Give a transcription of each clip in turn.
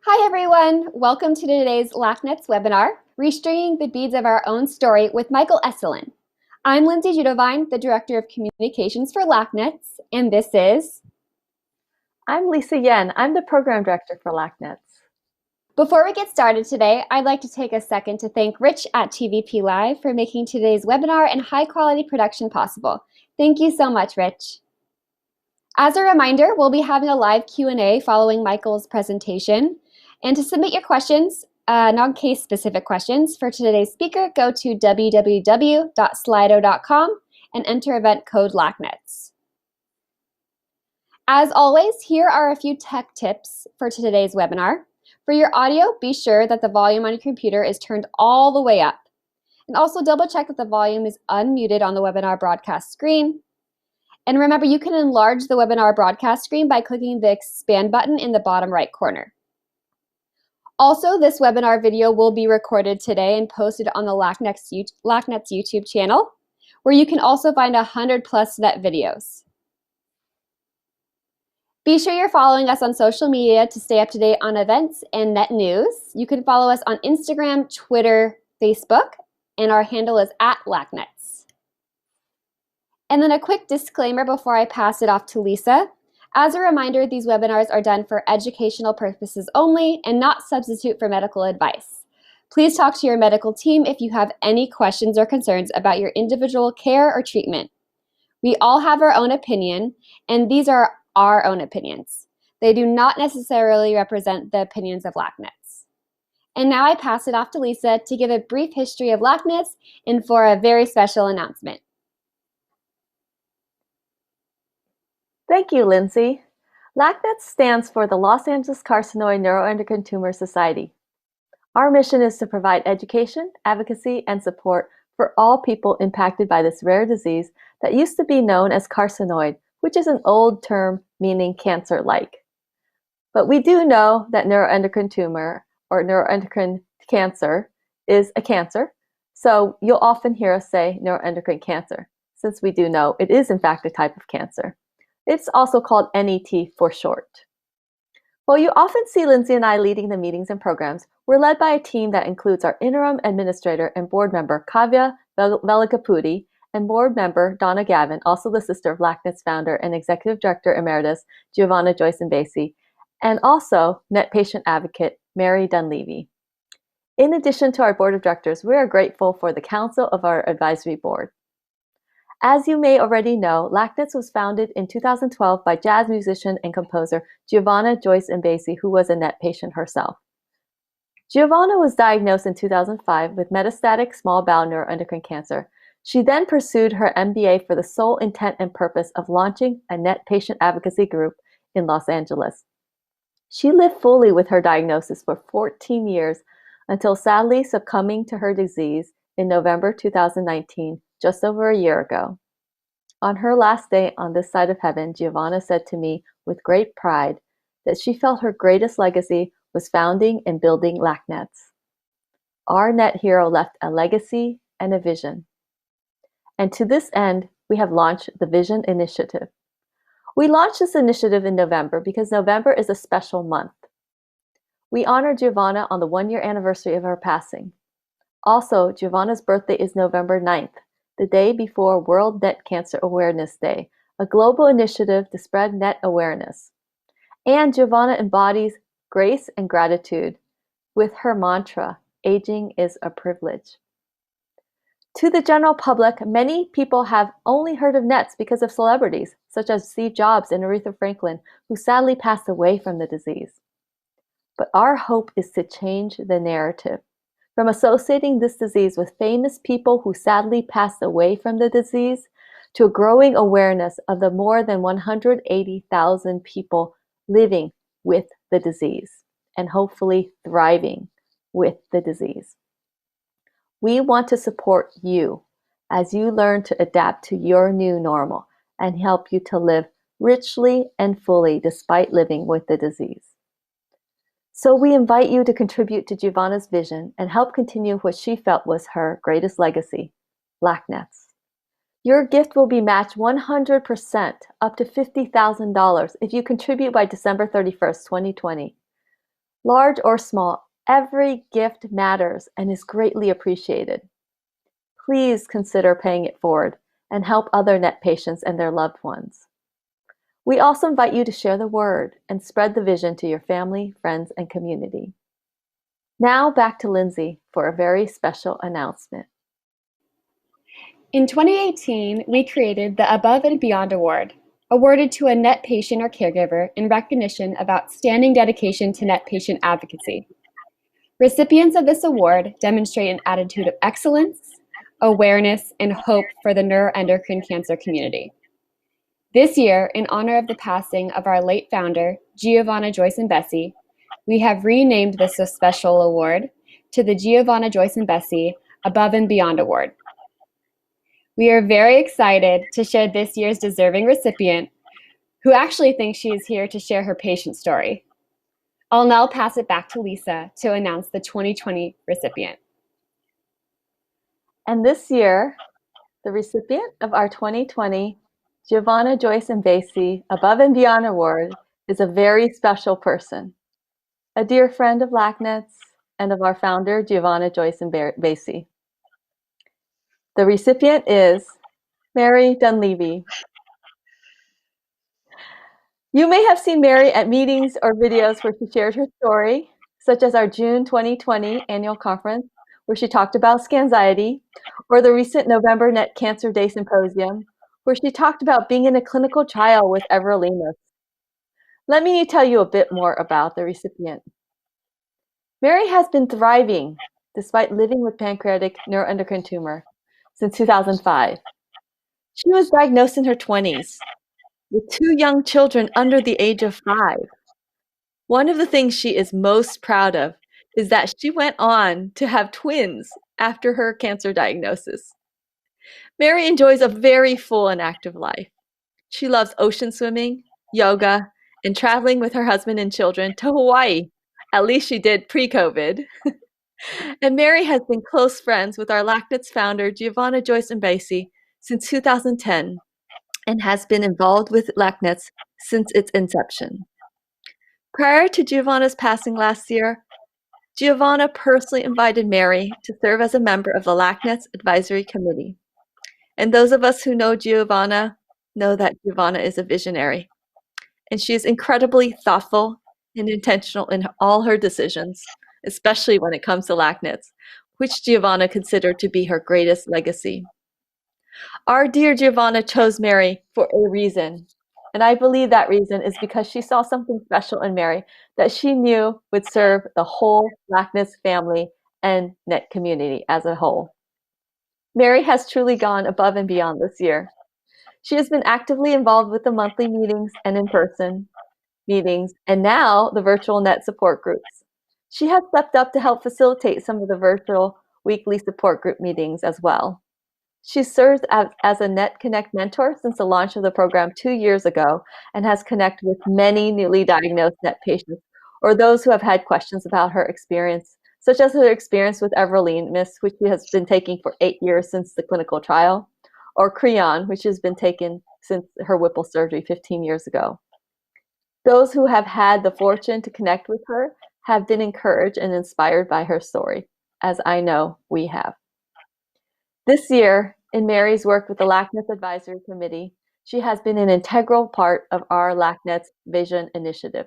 Hi everyone, welcome to today's LACNETS webinar, Restringing the Beads of Our Own Story with Michael Eselun. I'm Lindsay Judovine, the Director of Communications for LACNETS, and this is... I'm Lisa Yen, I'm the Program Director for LACNETS. Before we get started today, I'd like to take a second to thank Rich at TVP Live for making today's webinar and high-quality production possible. Thank you so much, Rich. As a reminder, we'll be having a live Q&A following Michael's presentation. And to submit your questions, non-case specific questions for today's speaker, go to www.slido.com and enter event code LACNETS. As always, here are a few tech tips for today's webinar. For your audio, be sure that the volume on your computer is turned all the way up. And also double check that the volume is unmuted on the webinar broadcast screen. And remember, you can enlarge the webinar broadcast screen by clicking the expand button in the bottom right corner. Also, this webinar video will be recorded today and posted on the LACNETS YouTube channel, where you can also find 100+ net videos. Be sure you're following us on social media to stay up to date on events and net news. You can follow us on Instagram, Twitter, Facebook, and our handle is @LACNETS. And then a quick disclaimer before I pass it off to Lisa. As a reminder, these webinars are done for educational purposes only and not substitute for medical advice. Please talk to your medical team if you have any questions or concerns about your individual care or treatment. We all have our own opinion, and these are our own opinions. They do not necessarily represent the opinions of LACNETS. And now I pass it off to Lisa to give a brief history of LACNETS and for a very special announcement. Thank you, Lindsay. LACNETS stands for the Los Angeles Carcinoid Neuroendocrine Tumor Society. Our mission is to provide education, advocacy, and support for all people impacted by this rare disease that used to be known as carcinoid, which is an old term meaning cancer-like. But we do know that neuroendocrine tumor or neuroendocrine cancer is a cancer, so you'll often hear us say neuroendocrine cancer, since we do know it is in fact a type of cancer. It's also called NET for short. While you often see Lindsay and I leading the meetings and programs, we're led by a team that includes our interim administrator and board member, Kavya Velikapudi, and board member, Donna Gavin, also the sister of LACNETS founder and executive director emeritus, Giovanna Joyce Mbesi, and also net patient advocate, Mary Dunleavy. In addition to our board of directors, we are grateful for the counsel of our advisory board. As you may already know, LACNETS was founded in 2012 by jazz musician and composer Giovanna Joyce Mbesi, who was a NET patient herself. Giovanna was diagnosed in 2005 with metastatic small bowel neuroendocrine cancer. She then pursued her MBA for the sole intent and purpose of launching a NET patient advocacy group in Los Angeles. She lived fully with her diagnosis for 14 years until sadly succumbing to her disease in November 2019, just over a year ago. On her last day on this side of heaven, Giovanna said to me with great pride that she felt her greatest legacy was founding and building LACNETS. Our NET hero left a legacy and a vision. And to this end, we have launched the Vision Initiative. We launched this initiative in November because November is a special month. We honor Giovanna on the 1-year anniversary of her passing. Also, Giovanna's birthday is November 9th, the day before World NET Cancer Awareness Day, a global initiative to spread NET awareness. And Giovanna embodies grace and gratitude with her mantra, aging is a privilege. To the general public, many people have only heard of NETs because of celebrities, such as Steve Jobs and Aretha Franklin, who sadly passed away from the disease. But our hope is to change the narrative, from associating this disease with famous people who sadly passed away from the disease, to a growing awareness of the more than 180,000 people living with the disease and hopefully thriving with the disease. We want to support you as you learn to adapt to your new normal and help you to live richly and fully despite living with the disease. So we invite you to contribute to Giovanna's vision and help continue what she felt was her greatest legacy, LACNETS. Your gift will be matched 100% up to $50,000 if you contribute by December 31st, 2020. Large or small, every gift matters and is greatly appreciated. Please consider paying it forward and help other NET patients and their loved ones. We also invite you to share the word and spread the vision to your family, friends, and community. Now back to Lindsay for a very special announcement. In 2018, we created the Above and Beyond Award, awarded to a NET patient or caregiver in recognition of outstanding dedication to NET patient advocacy. Recipients of this award demonstrate an attitude of excellence, awareness, and hope for the neuroendocrine cancer community. This year, in honor of the passing of our late founder, Giovanna Joyce and Bessie, we have renamed this special award to the Giovanna Joyce and Bessie Above and Beyond Award. We are very excited to share this year's deserving recipient, who actually thinks she is here to share her patient story. I'll now pass it back to Lisa to announce the 2020 recipient. And this year, the recipient of our 2020 Giovanna Joyce and Bessie Above and Beyond Award is a very special person, a dear friend of LACNETS and of our founder, Giovanna Joyce and Bessie. The recipient is Mary Dunleavy. You may have seen Mary at meetings or videos where she shared her story, such as our June 2020 annual conference, where she talked about scanxiety, or the recent November NET Cancer Day Symposium, where she talked about being in a clinical trial with everolimus. Let me tell you a bit more about the recipient. Mary has been thriving despite living with pancreatic neuroendocrine tumor since 2005. She was diagnosed in her 20s with 2 young children under the age of 5. One of the things she is most proud of is that she went on to have twins after her cancer diagnosis. Mary enjoys a very full and active life. She loves ocean swimming, yoga, and traveling with her husband and children to Hawaii. At least she did pre-COVID. And Mary has been close friends with our LACNETS founder, Giovanna Joyce and Bessie, since 2010, and has been involved with LACNETS since its inception. Prior to Giovanna's passing last year, Giovanna personally invited Mary to serve as a member of the LACNETS Advisory Committee. And those of us who know Giovanna know that Giovanna is a visionary, and she is incredibly thoughtful and intentional in all her decisions, especially when it comes to LACNETS, which Giovanna considered to be her greatest legacy. Our dear Giovanna chose Mary for a reason, and I believe that reason is because she saw something special in Mary that she knew would serve the whole LACNETS family and NET community as a whole. Mary has truly gone above and beyond this year. She has been actively involved with the monthly meetings and in-person meetings, and now the virtual NET support groups. She has stepped up to help facilitate some of the virtual weekly support group meetings as well. She serves as a NET Connect mentor since the launch of the program 2 years ago and has connected with many newly diagnosed NET patients or those who have had questions about her experience, such as her experience with everolimus, which she has been taking for 8 years since the clinical trial, or Creon, which has been taken since her Whipple surgery 15 years ago. Those who have had the fortune to connect with her have been encouraged and inspired by her story, as I know we have. This year, in Mary's work with the LACNETS Advisory Committee, she has been an integral part of our LACNETS Vision Initiative,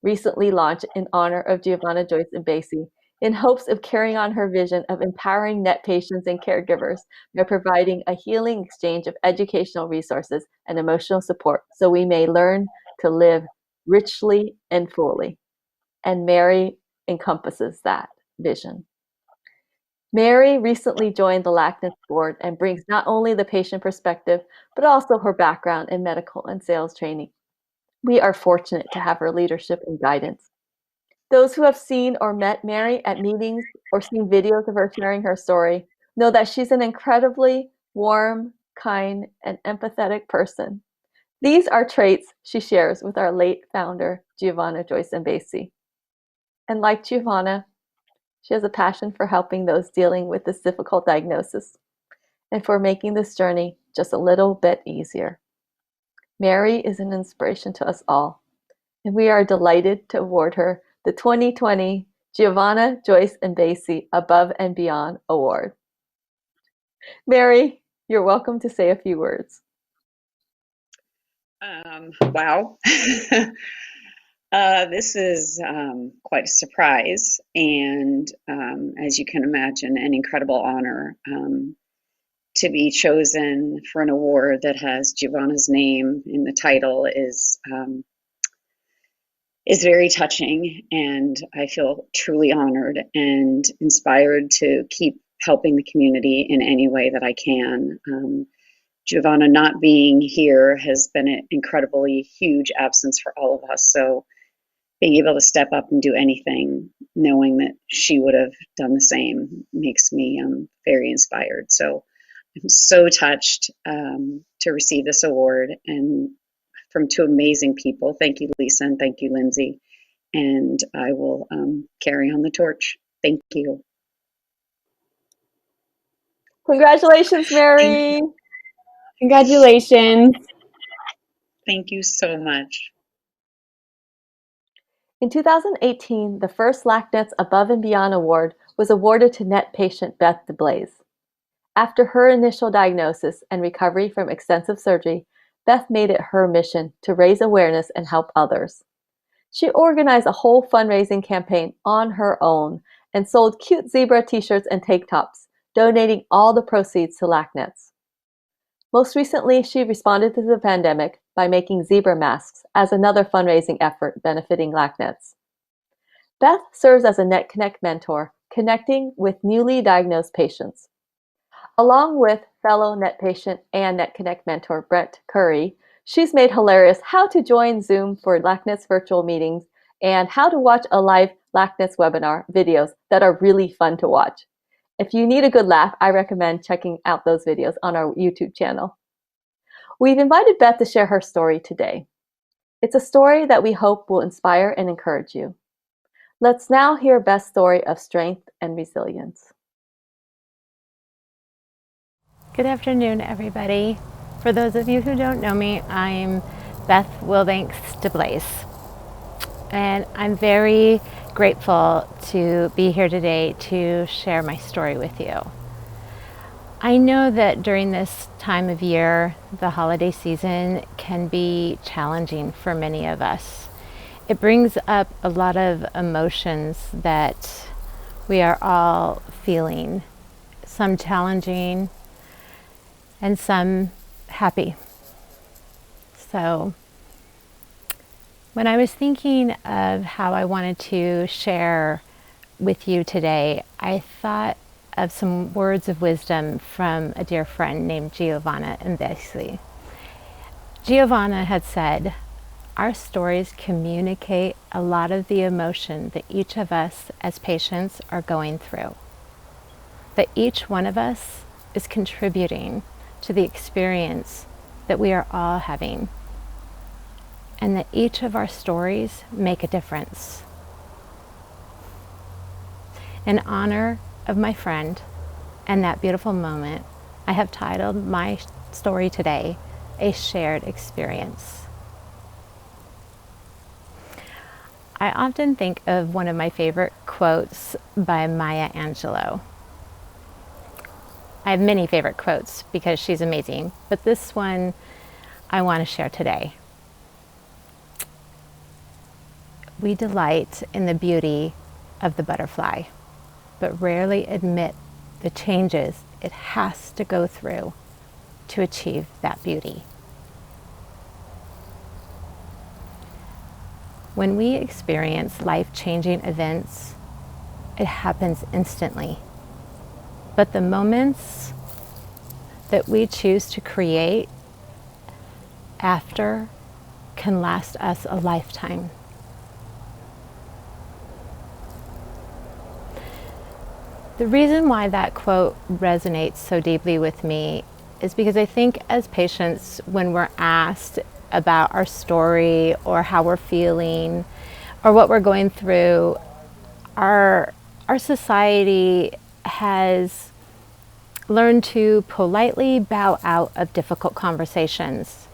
recently launched in honor of Giovanna Joyce and Bessie, in hopes of carrying on her vision of empowering NET patients and caregivers by providing a healing exchange of educational resources and emotional support so we may learn to live richly and fully. And Mary encompasses that vision. Mary recently joined the LACNETS board and brings not only the patient perspective, but also her background in medical and sales training. We are fortunate to have her leadership and guidance. Those who have seen or met Mary at meetings or seen videos of her sharing her story know that she's an incredibly warm, kind, and empathetic person. These are traits she shares with our late founder, Giovanna Joyce Mbesi. And like Giovanna, she has a passion for helping those dealing with this difficult diagnosis and for making this journey just a little bit easier. Mary is an inspiration to us all, and we are delighted to award her the 2020 Giovanna Joyce Mbesi Above and Beyond Award. Mary, you're welcome to say a few words. Wow. This is quite a surprise, and as you can imagine, an incredible honor to be chosen for an award that has Giovanna's name in the title is very touching, and I feel truly honored and inspired to keep helping the community in any way that I can. Giovanna not being here has been an incredibly huge absence for all of us. So being able to step up and do anything, knowing that she would have done the same, makes me very inspired. So I'm so touched to receive this award, and from two amazing people. Thank you, Lisa, and thank you, Lindsay. And I will carry on the torch. Thank you. Congratulations, Mary. Congratulations. Thank you so much. In 2018, the first LACNETS Above and Beyond Award was awarded to NET patient Beth DeBlaise. After her initial diagnosis and recovery from extensive surgery, Beth made it her mission to raise awareness and help others. She organized a whole fundraising campaign on her own and sold cute zebra t-shirts and tank tops, donating all the proceeds to LACNETS. Most recently, she responded to the pandemic by making zebra masks as another fundraising effort benefiting LACNETS. Beth serves as a NetConnect mentor, connecting with newly diagnosed patients. Along with fellow NET patient and NetConnect mentor Brent Curry, she's made hilarious how to join Zoom for LACNETS virtual meetings and how to watch a live LACNETS webinar videos that are really fun to watch. If you need a good laugh, I recommend checking out those videos on our YouTube channel. We've invited Beth to share her story today. It's a story that we hope will inspire and encourage you. Let's now hear Beth's story of strength and resilience. Good afternoon, everybody. For those of you who don't know me, I'm Beth Wilbanks DeBlaise, and I'm very grateful to be here today to share my story with you. I know that during this time of year, the holiday season can be challenging for many of us. It brings up a lot of emotions that we are all feeling, some challenging and some happy. So when I was thinking of how I wanted to share with you today, I thought of some words of wisdom from a dear friend named Giovanna Mbesi. Giovanna had said, "Our stories communicate a lot of the emotion that each of us as patients are going through. That each one of us is contributing to the experience that we are all having, and that each of our stories make a difference." In honor of my friend and that beautiful moment, I have titled my story today, A Shared Experience. I often think of one of my favorite quotes by Maya Angelou. I have many favorite quotes because she's amazing, but this one I want to share today. We delight in the beauty of the butterfly, but rarely admit the changes it has to go through to achieve that beauty. When we experience life-changing events, it happens instantly. but the moments that we choose to create after can last us a lifetime. The reason why that quote resonates so deeply with me is because I think as patients, when we're asked about our story or how we're feeling or what we're going through, our society has learned to politely bow out of difficult conversations.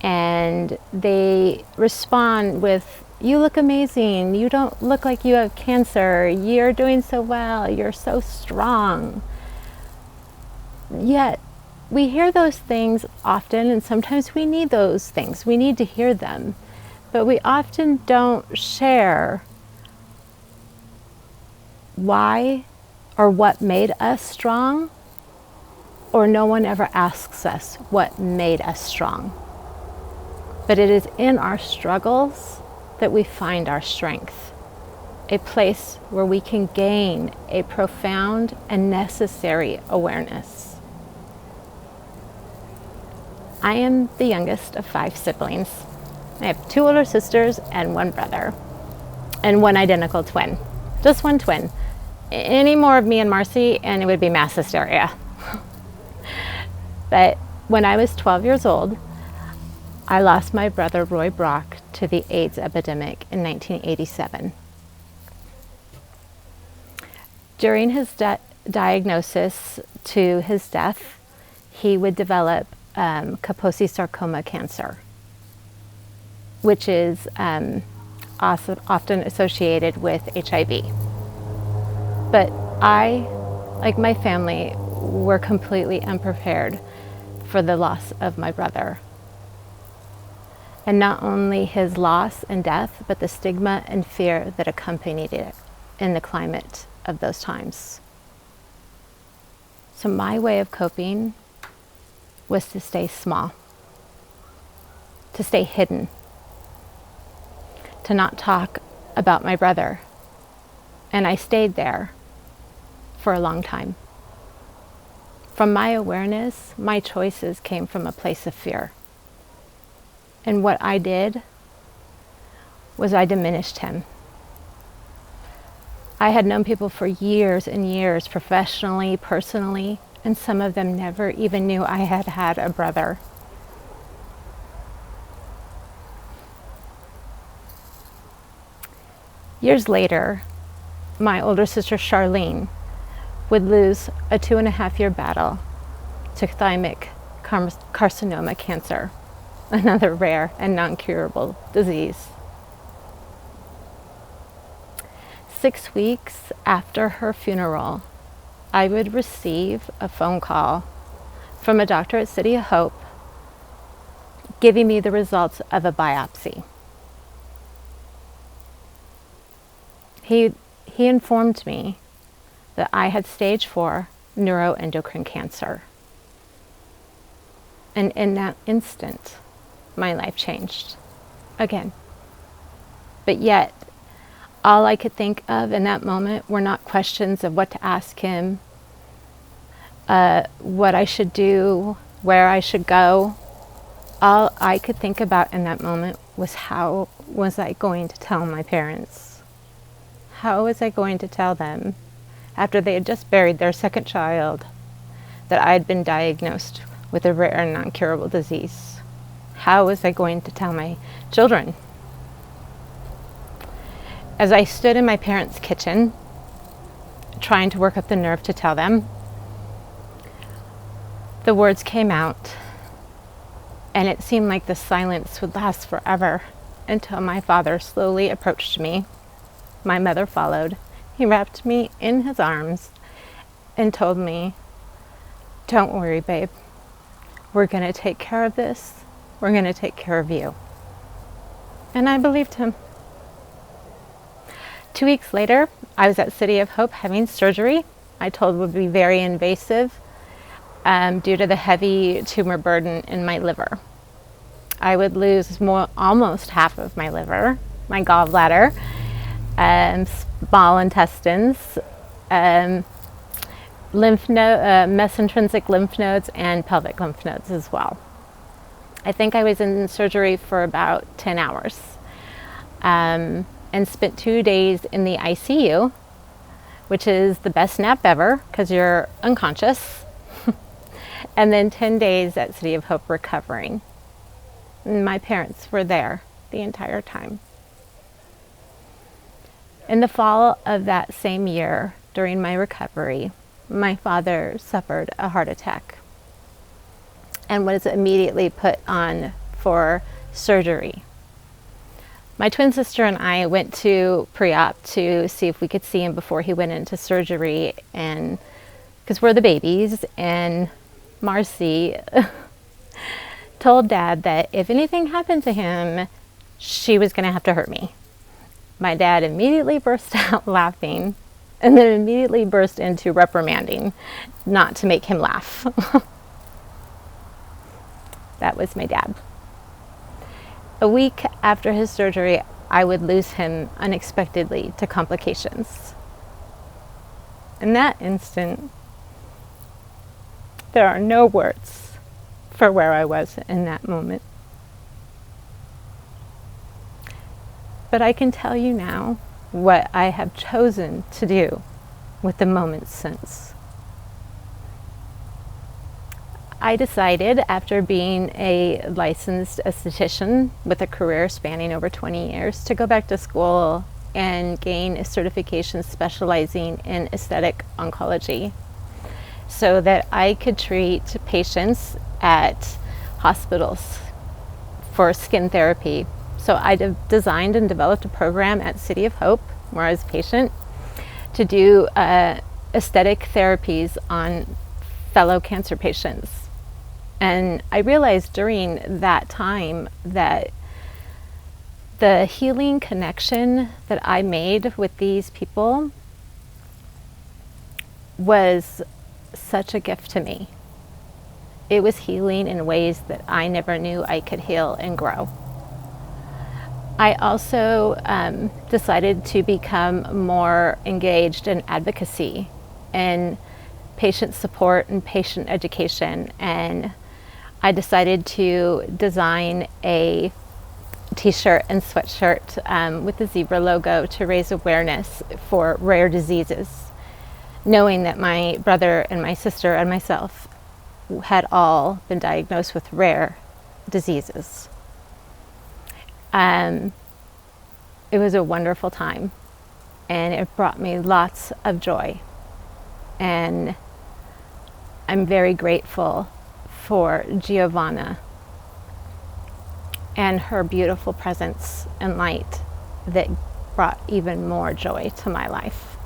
And they respond with, "You look amazing. You don't look like you have cancer. You're doing so well. You're so strong." Yet, we hear those things often, and sometimes we need those things. We need to hear them. But we often don't share why or what made us strong, or no one ever asks us what made us strong. But it is in our struggles that we find our strength, a place where we can gain a profound and necessary awareness. I am the youngest of 5 siblings. I have 2 older sisters and 1 brother, and 1 identical twin. Just 1 twin. Any more of me and Marcy, and it would be mass hysteria. But when I was 12 years old, I lost my brother Roy Brock to the AIDS epidemic in 1987. During his diagnosis to his death, he would develop Kaposi sarcoma cancer, which is also often associated with HIV. But I, like my family, were completely unprepared for the loss of my brother. And not only his loss and death, but the stigma and fear that accompanied it in the climate of those times. So my way of coping was to stay small, to stay hidden, to not talk about my brother. And I stayed there for a long time. From my awareness, my choices came from a place of fear. And what I did was I diminished him. I had known people for years and years, professionally, personally, and some of them never even knew I had had a brother. Years later, my older sister Charlene would lose a 2.5-year battle to thymic carcinoma cancer, another rare and non-curable disease. 6 weeks after her funeral, I would receive a phone call from a doctor at City of Hope giving me the results of a biopsy. He informed me that I had stage 4 neuroendocrine cancer. And in that instant, my life changed again. But yet, all I could think of in that moment were not questions of what to ask him, what I should do, where I should go. All I could think about in that moment was, how was I going to tell my parents? How was I going to tell them, after they had just buried their 2nd child, that I had been diagnosed with a rare and non-curable disease? How was I going to tell my children? As I stood in my parents' kitchen, trying to work up the nerve to tell them, the words came out, and it seemed like the silence would last forever until my father slowly approached me. My mother followed. He wrapped me in his arms and told me, "Don't worry, babe. We're going to take care of this. We're going to take care of you." And I believed him. 2 weeks later, I was at City of Hope having surgery. I told would be very invasive due to the heavy tumor burden in my liver. I would lose almost half of my liver, my gallbladder, small intestines, mesentrinsic lymph nodes and pelvic lymph nodes as well. I think I was in surgery for about 10 hours and spent 2 days in the ICU, which is the best nap ever because you're unconscious, and then 10 days at City of Hope recovering. And my parents were there the entire time. In the fall of that same year, during my recovery, my father suffered a heart attack and was immediately put on for surgery. My twin sister and I went to pre-op to see if we could see him before he went into surgery, and because we're the babies, and Marcy told Dad that if anything happened to him, she was going to have to hurt me. My dad immediately burst out laughing and then immediately burst into reprimanding not to make him laugh. That was my dad. A week after his surgery, I would lose him unexpectedly to complications. In that instant, there are no words for where I was in that moment. But I can tell you now what I have chosen to do with the moments since. I decided, after being a licensed esthetician with a career spanning over 20 years, to go back to school and gain a certification specializing in aesthetic oncology so that I could treat patients at hospitals for skin therapy. So I designed and developed a program at City of Hope, where I was a patient, to do aesthetic therapies on fellow cancer patients. And I realized during that time that the healing connection that I made with these people was such a gift to me. It was healing in ways that I never knew I could heal and grow. I also decided to become more engaged in advocacy and patient support and patient education, and I decided to design a t-shirt and sweatshirt with the zebra logo to raise awareness for rare diseases, knowing that my brother and my sister and myself had all been diagnosed with rare diseases. It was a wonderful time, and it brought me lots of joy, and I'm very grateful for Giovanna and her beautiful presence and light that brought even more joy to my life.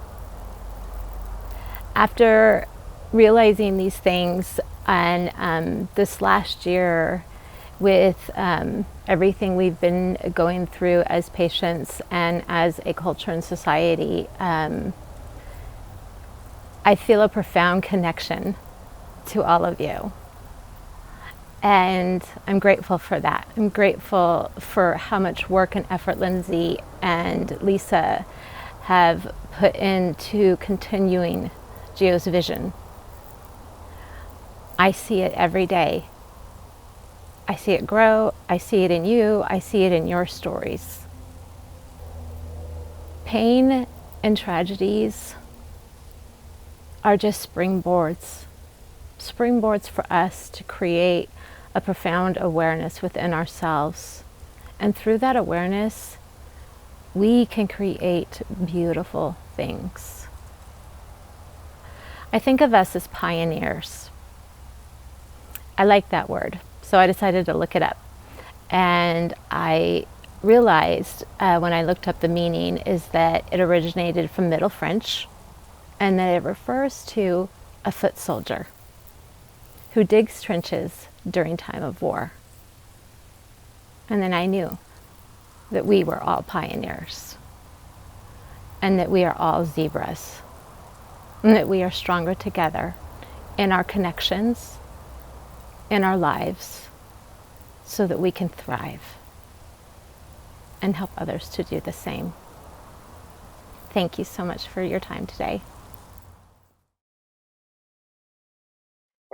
After realizing these things, and this last year with everything we've been going through as patients and as a culture and society, I feel a profound connection to all of you. And I'm grateful for that. I'm grateful for how much work and effort Lindsay and Lisa have put into continuing Gio's vision. I see it every day. I see it grow. I see it in you. I see it in your stories. Pain and tragedies are just springboards for us to create a profound awareness within ourselves. And through that awareness, we can create beautiful things. I think of us as pioneers. I like that word, so I decided to look it up. And I realized when I looked up the meaning is that it originated from Middle French, and that it refers to a foot soldier who digs trenches during time of war. And then I knew that we were all pioneers, and that we are all zebras, and that we are stronger together in our connections, in our lives, so that we can thrive and help others to do the same. Thank you so much for your time today.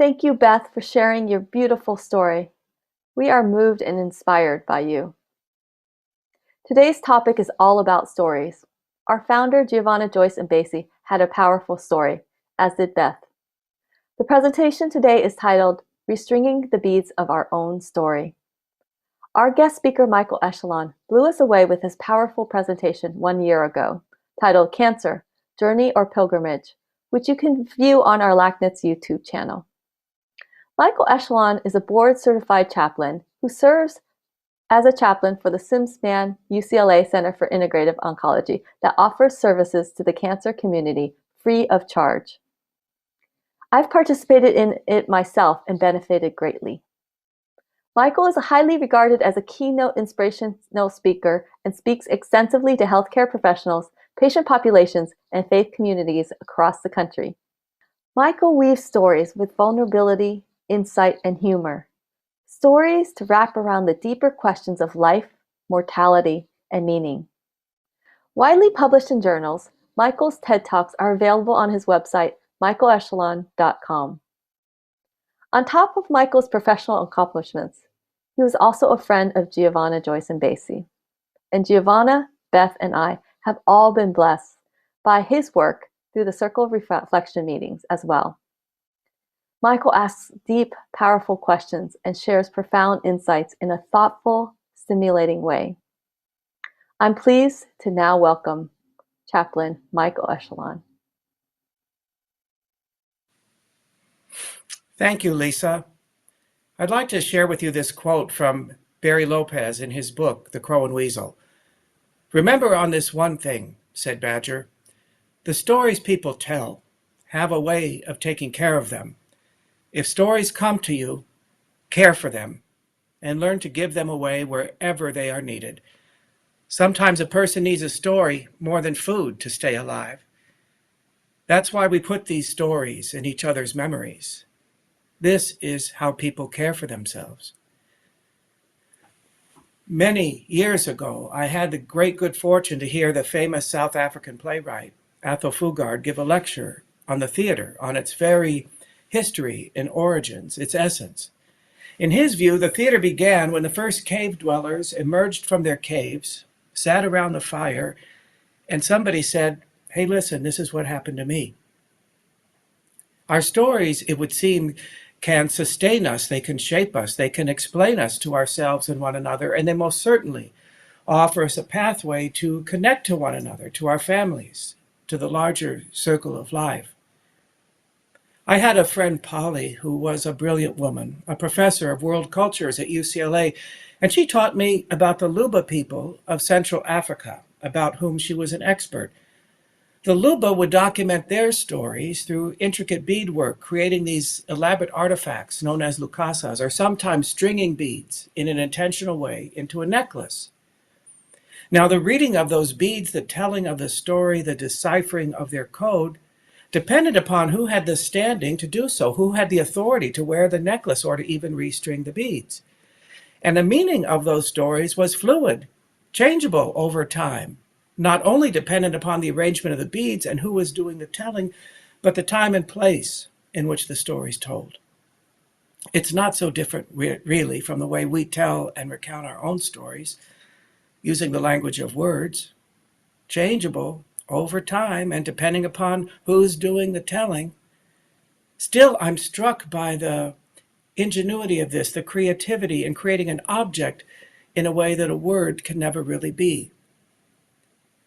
Thank you, Beth, for sharing your beautiful story. We are moved and inspired by you. Today's topic is all about stories. Our founder, Giovanna Joyce Mbesi, had a powerful story, as did Beth. The presentation today is titled, Restringing the Beads of Our Own Story. Our guest speaker, Michael Eselun, blew us away with his powerful presentation 1 year ago, titled Cancer, Journey or Pilgrimage, which you can view on our LACNETS YouTube channel. Michael Eselun is a board-certified chaplain who serves as a chaplain for the Mann UCLA Center for Integrative Oncology that offers services to the cancer community free of charge. I've participated in it myself and benefited greatly. Michael is highly regarded as a keynote inspirational speaker and speaks extensively to healthcare professionals, patient populations, and faith communities across the country. Michael weaves stories with vulnerability, insight, and humor. Stories to wrap around the deeper questions of life, mortality, and meaning. Widely published in journals, Michael's TED Talks are available on his website, michaeleselun.com. On top of Michael's professional accomplishments, he was also a friend of Giovanna Joyce Mbesi. And Giovanna, Beth, and I have all been blessed by his work through the Circle of Reflection meetings as well. Michael asks deep, powerful questions and shares profound insights in a thoughtful, stimulating way. I'm pleased to now welcome Chaplain Michael Eselun. Thank you, Lisa. I'd like to share with you this quote from Barry Lopez in his book, The Crow and Weasel. "Remember on this one thing," said Badger, "the stories people tell have a way of taking care of them. If stories come to you, care for them and learn to give them away wherever they are needed. Sometimes a person needs a story more than food to stay alive. That's why we put these stories in each other's memories. This is how people care for themselves." Many years ago, I had the great good fortune to hear the famous South African playwright, Athol Fugard, give a lecture on the theater, on its very history and origins, its essence. In his view, the theater began when the first cave dwellers emerged from their caves, sat around the fire, and somebody said, "Hey, listen, this is what happened to me." Our stories, it would seem, can sustain us, they can shape us, they can explain us to ourselves and one another, and they most certainly offer us a pathway to connect to one another, to our families, to the larger circle of life. I had a friend, Polly, who was a brilliant woman, a professor of world cultures at UCLA, and she taught me about the Luba people of Central Africa, about whom she was an expert. The Luba would document their stories through intricate beadwork, creating these elaborate artifacts known as lukasas, or sometimes stringing beads in an intentional way into a necklace. Now, the reading of those beads, the telling of the story, the deciphering of their code, depended upon who had the standing to do so, who had the authority to wear the necklace or to even restring the beads. And the meaning of those stories was fluid, changeable over time, not only dependent upon the arrangement of the beads and who was doing the telling, but the time and place in which the stories told. It's not so different, really, from the way we tell and recount our own stories, using the language of words, changeable over time and depending upon who's doing the telling. Still, I'm struck by the ingenuity of this, the creativity in creating an object in a way that a word can never really be.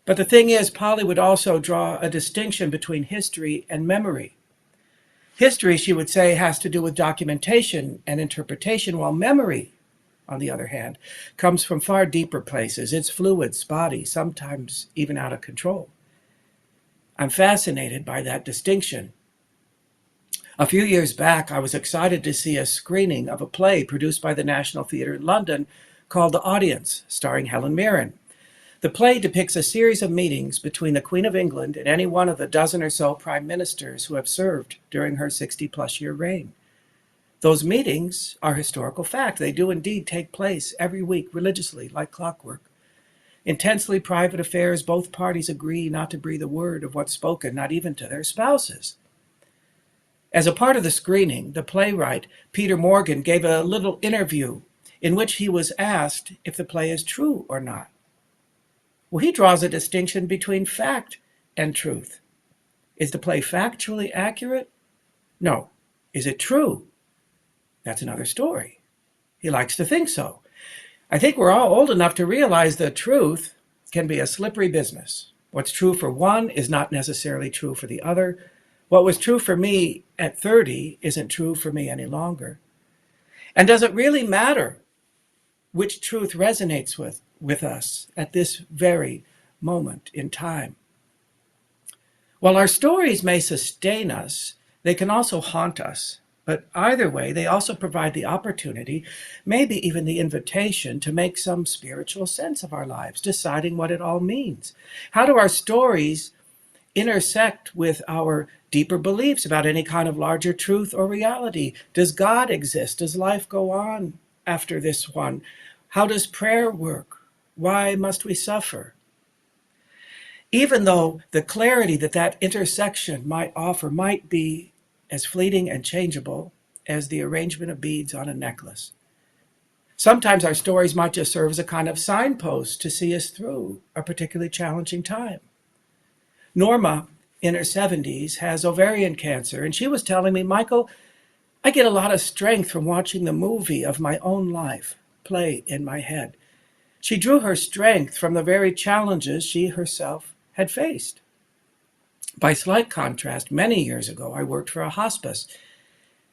But the thing is, Polly would also draw a distinction between history and memory. History, she would say, has to do with documentation and interpretation, while memory, on the other hand, comes from far deeper places. It's fluid, spotty, sometimes even out of control. I'm fascinated by that distinction. A few years back, I was excited to see a screening of a play produced by the National Theatre in London called The Audience, starring Helen Mirren. The play depicts a series of meetings between the Queen of England and any one of the dozen or so prime ministers who have served during her 60-plus-year reign. Those meetings are historical fact. They do indeed take place every week religiously, like clockwork. Intensely private affairs, both parties agree not to breathe a word of what's spoken, not even to their spouses. As a part of the screening, the playwright Peter Morgan gave a little interview in which he was asked if the play is true or not. Well, he draws a distinction between fact and truth. Is the play factually accurate? No. Is it true? That's another story. He likes to think so. I think we're all old enough to realize that truth can be a slippery business. What's true for one is not necessarily true for the other. What was true for me at 30 isn't true for me any longer. And does it really matter which truth resonates with us at this very moment in time? While our stories may sustain us, they can also haunt us. But either way, they also provide the opportunity, maybe even the invitation, to make some spiritual sense of our lives, deciding what it all means. How do our stories intersect with our deeper beliefs about any kind of larger truth or reality? Does God exist? Does life go on after this one? How does prayer work? Why must we suffer? Even though the clarity that intersection might offer might be as fleeting and changeable as the arrangement of beads on a necklace. Sometimes our stories might just serve as a kind of signpost to see us through a particularly challenging time. Norma, in her 70s, has ovarian cancer, and she was telling me, Michael, I get a lot of strength from watching the movie of my own life play in my head. She drew her strength from the very challenges she herself had faced. By slight contrast, many years ago, I worked for a hospice,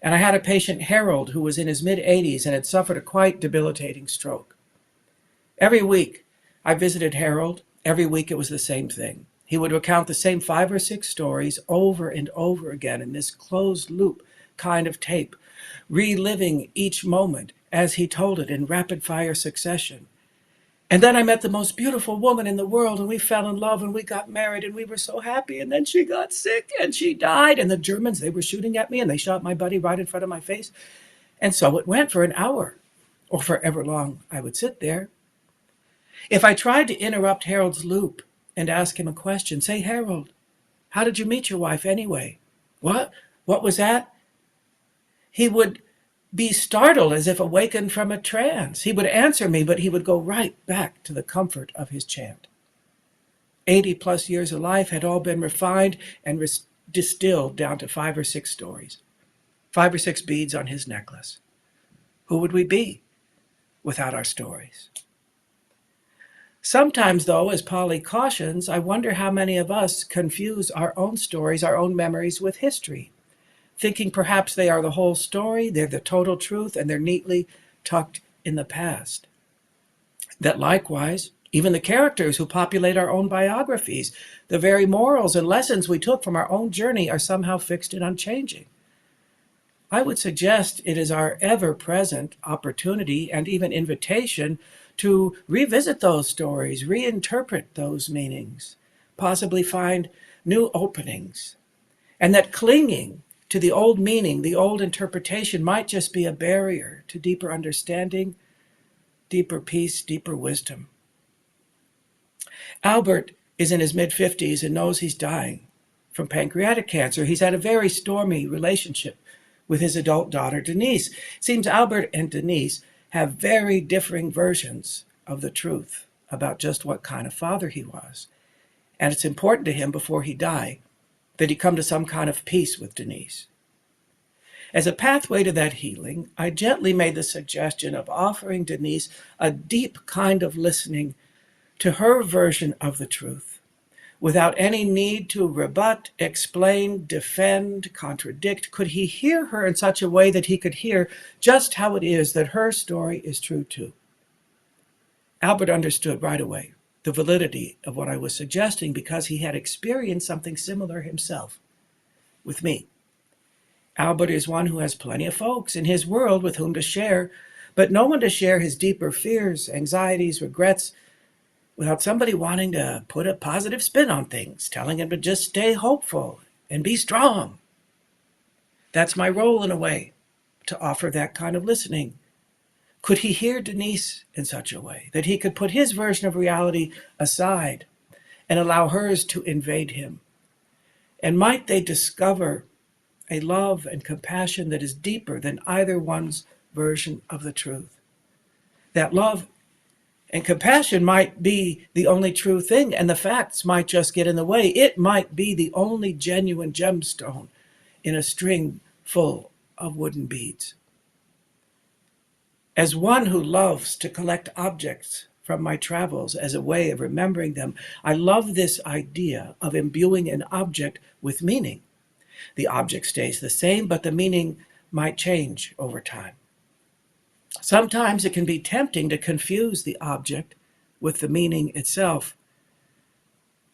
and I had a patient, Harold, who was in his mid-80s and had suffered a quite debilitating stroke. Every week, I visited Harold. Every week, it was the same thing. He would recount the same 5 or 6 stories over and over again in this closed-loop kind of tape, reliving each moment as he told it in rapid-fire succession. And then I met the most beautiful woman in the world, and we fell in love, and we got married, and we were so happy. And then she got sick, and she died. And the Germans, they were shooting at me, and they shot my buddy right in front of my face. And so it went for an hour, or for ever long I would sit there. If I tried to interrupt Harold's loop and ask him a question, say, Harold, how did you meet your wife anyway? What? What was that? He would be startled as if awakened from a trance. He would answer me, but he would go right back to the comfort of his chant. 80 plus years of life had all been refined and distilled down to 5 or 6 stories, 5 or 6 beads on his necklace. Who would we be without our stories? Sometimes, though, as Polly cautions, I wonder how many of us confuse our own stories, our own memories with history, thinking perhaps they are the whole story, they're the total truth, and they're neatly tucked in the past. That likewise, even the characters who populate our own biographies, the very morals and lessons we took from our own journey are somehow fixed and unchanging. I would suggest it is our ever-present opportunity and even invitation to revisit those stories, reinterpret those meanings, possibly find new openings, and that clinging to the old meaning, the old interpretation might just be a barrier to deeper understanding, deeper peace, deeper wisdom. Albert is in his mid-50s and knows he's dying from pancreatic cancer. He's had a very stormy relationship with his adult daughter, Denise. It seems Albert and Denise have very differing versions of the truth about just what kind of father he was. And it's important to him before he died that he come to some kind of peace with Denise. As a pathway to that healing, I gently made the suggestion of offering Denise a deep kind of listening to her version of the truth, without any need to rebut, explain, defend, contradict. Could he hear her in such a way that he could hear just how it is that her story is true too? Albert understood right away the validity of what I was suggesting because he had experienced something similar himself with me. Albert is one who has plenty of folks in his world with whom to share, but no one to share his deeper fears, anxieties, regrets, without somebody wanting to put a positive spin on things, telling him to just stay hopeful and be strong. That's my role in a way, to offer that kind of listening. Could he hear Denise in such a way that he could put his version of reality aside and allow hers to invade him? And might they discover a love and compassion that is deeper than either one's version of the truth. That love and compassion might be the only true thing, and the facts might just get in the way. It might be the only genuine gemstone in a string full of wooden beads. As one who loves to collect objects from my travels as a way of remembering them, I love this idea of imbuing an object with meaning. The object stays the same, but the meaning might change over time. Sometimes it can be tempting to confuse the object with the meaning itself.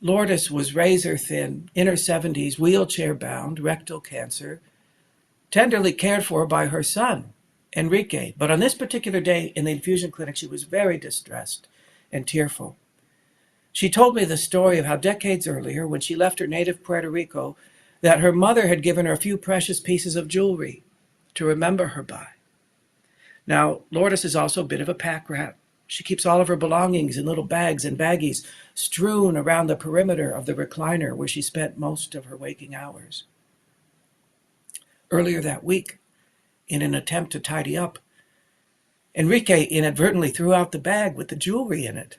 Lourdes was razor thin, in her 70s, wheelchair bound, rectal cancer, tenderly cared for by her son, Enrique. But on this particular day in the infusion clinic, she was very distressed and tearful. She told me the story of how decades earlier, when she left her native Puerto Rico, that her mother had given her a few precious pieces of jewelry to remember her by. Now, Lourdes is also a bit of a pack rat. She keeps all of her belongings in little bags and baggies strewn around the perimeter of the recliner where she spent most of her waking hours. Earlier that week, in an attempt to tidy up, Enrique inadvertently threw out the bag with the jewelry in it.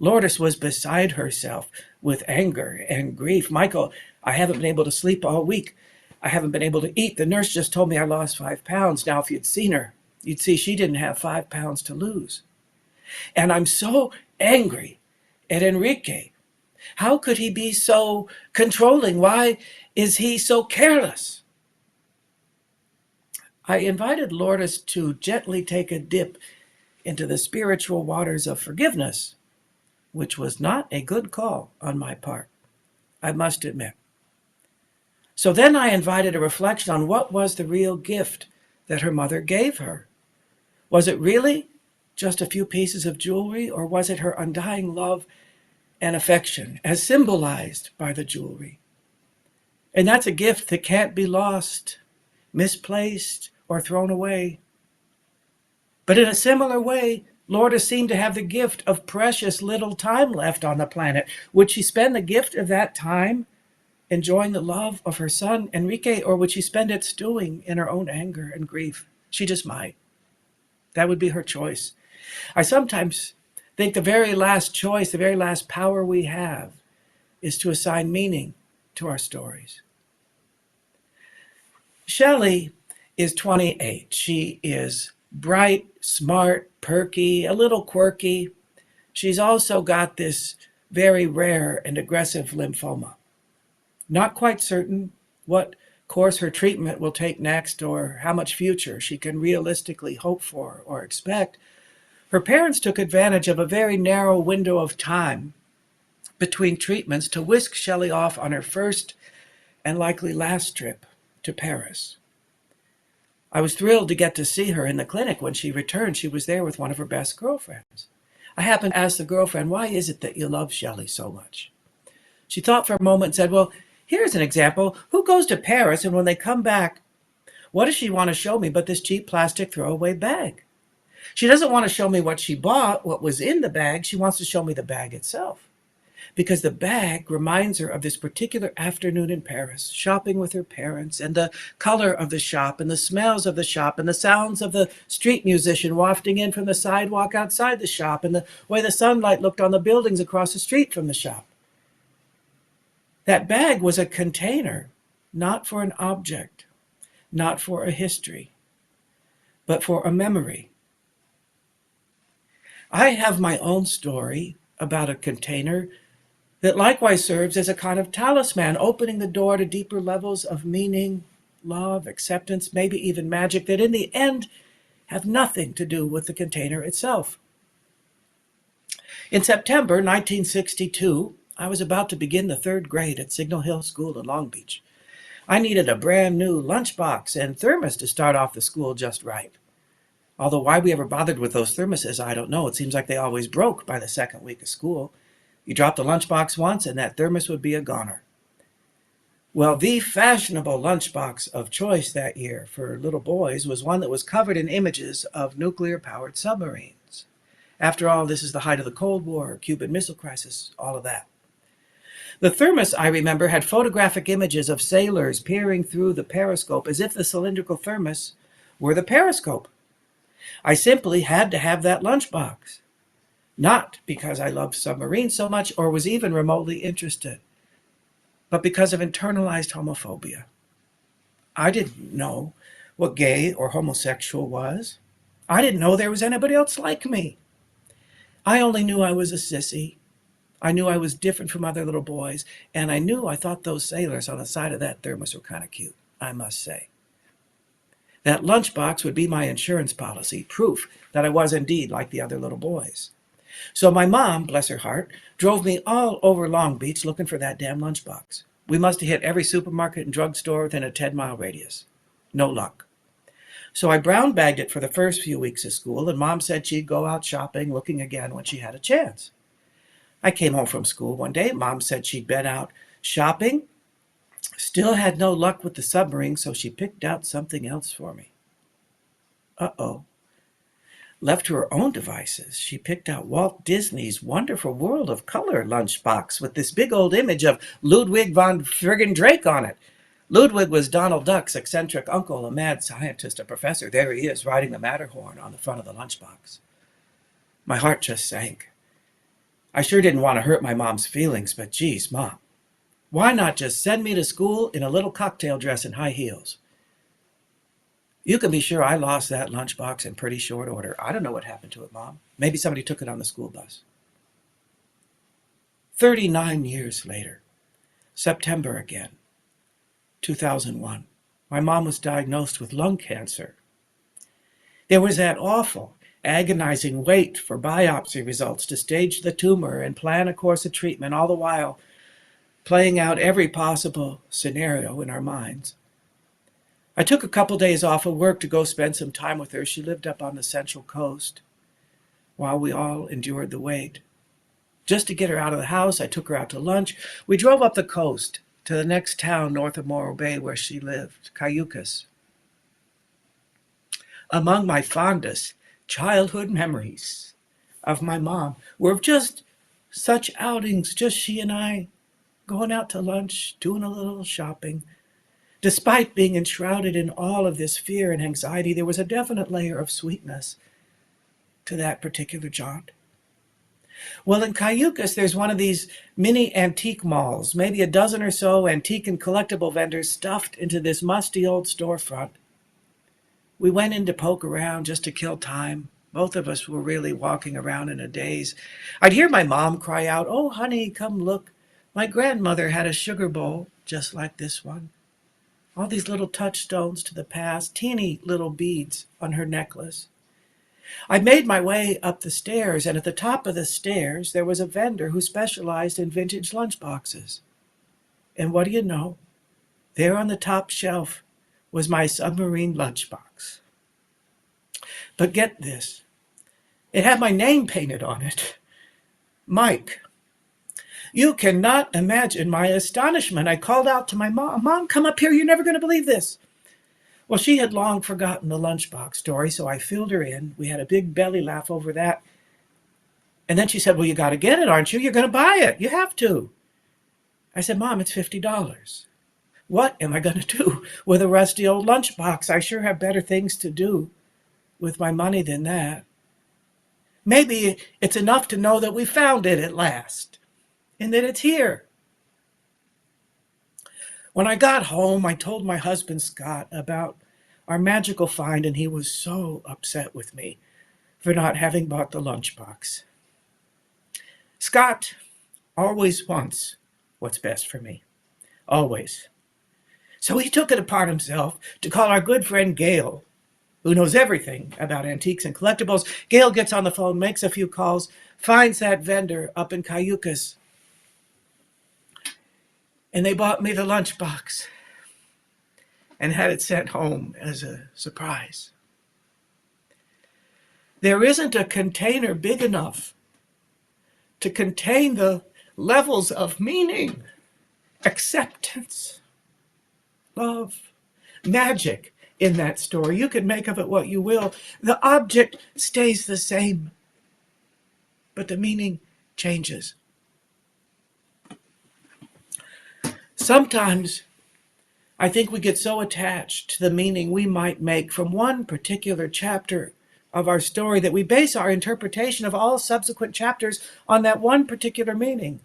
Lourdes was beside herself with anger and grief. "Michael, I haven't been able to sleep all week. I haven't been able to eat. The nurse just told me I lost 5 pounds. Now, if you'd seen her, you'd see she didn't have 5 pounds to lose. And I'm so angry at Enrique. How could he be so controlling? Why is he so careless?" I invited Lourdes to gently take a dip into the spiritual waters of forgiveness, which was not a good call on my part, I must admit. So then I invited a reflection on what was the real gift that her mother gave her. Was it really just a few pieces of jewelry, or was it her undying love and affection as symbolized by the jewelry? And that's a gift that can't be lost, misplaced, or thrown away. But in a similar way, Lourdes seemed to have the gift of precious little time left on the planet. Would she spend the gift of that time enjoying the love of her son, Enrique, or would she spend it stewing in her own anger and grief? She just might. That would be her choice. I sometimes think the very last choice, the very last power we have is to assign meaning to our stories. Shelley is 28. She is bright, smart, perky, a little quirky. She's also got this very rare and aggressive lymphoma. Not quite certain what course her treatment will take next or how much future she can realistically hope for or expect. Her parents took advantage of a very narrow window of time between treatments to whisk Shelley off on her first and likely last trip to Paris. I was thrilled to get to see her in the clinic when she returned. She was there with one of her best girlfriends. I happened to ask the girlfriend, "Why is it that you love Shelley so much?" She thought for a moment and said, "Well, here's an example. Who goes to Paris and when they come back, what does she want to show me but this cheap plastic throwaway bag? She doesn't want to show me what she bought, what was in the bag. She wants to show me the bag itself. Because the bag reminds her of this particular afternoon in Paris, shopping with her parents, and the color of the shop, and the smells of the shop, and the sounds of the street musician wafting in from the sidewalk outside the shop, and the way the sunlight looked on the buildings across the street from the shop." That bag was a container, not for an object, not for a history, but for a memory. I have my own story about a container that likewise serves as a kind of talisman, opening the door to deeper levels of meaning, love, acceptance, maybe even magic that in the end have nothing to do with the container itself. In September 1962, I was about to begin the 3rd grade at Signal Hill School in Long Beach. I needed a brand new lunchbox and thermos to start off the school just right. Although why we ever bothered with those thermoses, I don't know. It seems like they always broke by the 2nd week of school. You dropped the lunchbox once and that thermos would be a goner. Well, the fashionable lunchbox of choice that year for little boys was one that was covered in images of nuclear-powered submarines. After all, this is the height of the Cold War, Cuban Missile Crisis, all of that. The thermos, I remember, had photographic images of sailors peering through the periscope as if the cylindrical thermos were the periscope. I simply had to have that lunchbox. Not because I loved submarines so much or was even remotely interested, but because of internalized homophobia. I didn't know what gay or homosexual was. I didn't know there was anybody else like me. I only knew I was a sissy. I knew I was different from other little boys, and I thought those sailors on the side of that thermos were kind of cute, I must say. That lunchbox would be my insurance policy, proof that I was indeed like the other little boys. So my mom, bless her heart, drove me all over Long Beach looking for that damn lunchbox. We must have hit every supermarket and drugstore within a 10-mile radius. No luck. So I brown bagged it for the first few weeks of school, and Mom said she'd go out shopping, looking again when she had a chance. I came home from school one day. Mom said she'd been out shopping. Still had no luck with the submarine, so she picked out something else for me. Uh-oh. Left to her own devices, she picked out Walt Disney's Wonderful World of Color lunchbox with this big old image of Ludwig von friggin' Drake on it. Ludwig was Donald Duck's eccentric uncle, a mad scientist, a professor. There he is, riding the Matterhorn on the front of the lunchbox. My heart just sank. I sure didn't want to hurt my mom's feelings, but geez, Mom, why not just send me to school in a little cocktail dress and high heels? You can be sure I lost that lunchbox in pretty short order. I don't know what happened to it, Mom. Maybe somebody took it on the school bus. 39 years later, September again, 2001, my mom was diagnosed with lung cancer. There was that awful, agonizing wait for biopsy results to stage the tumor and plan a course of treatment, all the while playing out every possible scenario in our minds. I took a couple days off of work to go spend some time with her. She lived up on the Central Coast while we all endured the wait. Just to get her out of the house, I took her out to lunch. We drove up the coast to the next town north of Morro Bay where she lived, Cayucas. Among my fondest childhood memories of my mom were just such outings, just she and I going out to lunch, doing a little shopping. Despite being enshrouded in all of this fear and anxiety, there was a definite layer of sweetness to that particular jaunt. Well, in Cayucas, there's one of these mini antique malls, maybe a dozen or so antique and collectible vendors stuffed into this musty old storefront. We went in to poke around just to kill time. Both of us were really walking around in a daze. I'd hear my mom cry out, "Oh, honey, come look. My grandmother had a sugar bowl just like this one." All these little touchstones to the past, teeny little beads on her necklace. I made my way up the stairs, and at the top of the stairs, there was a vendor who specialized in vintage lunchboxes. And what do you know? There on the top shelf was my submarine lunchbox. But get this, it had my name painted on it. Mike. You cannot imagine my astonishment. I called out to my mom, "Mom, come up here. You're never going to believe this." Well, she had long forgotten the Lunchbox Story, so I filled her in. We had a big belly laugh over that. And then she said, "Well, you got to get it, aren't you? You're going to buy it. You have to." I said, "Mom, it's $50. What am I going to do with a rusty old lunchbox? I sure have better things to do with my money than that. Maybe it's enough to know that we found it at last. And that it's here." When I got home, I told my husband, Scott, about our magical find, and he was so upset with me for not having bought the lunchbox. Scott always wants what's best for me. Always. So he took it upon himself to call our good friend Gail, who knows everything about antiques and collectibles. Gail gets on the phone, makes a few calls, finds that vendor up in Cayucas, and they bought me the lunchbox and had it sent home as a surprise. There isn't a container big enough to contain the levels of meaning, acceptance, love, magic in that story. You can make of it what you will. The object stays the same, but the meaning changes. Sometimes I think we get so attached to the meaning we might make from one particular chapter of our story that we base our interpretation of all subsequent chapters on that one particular meaning,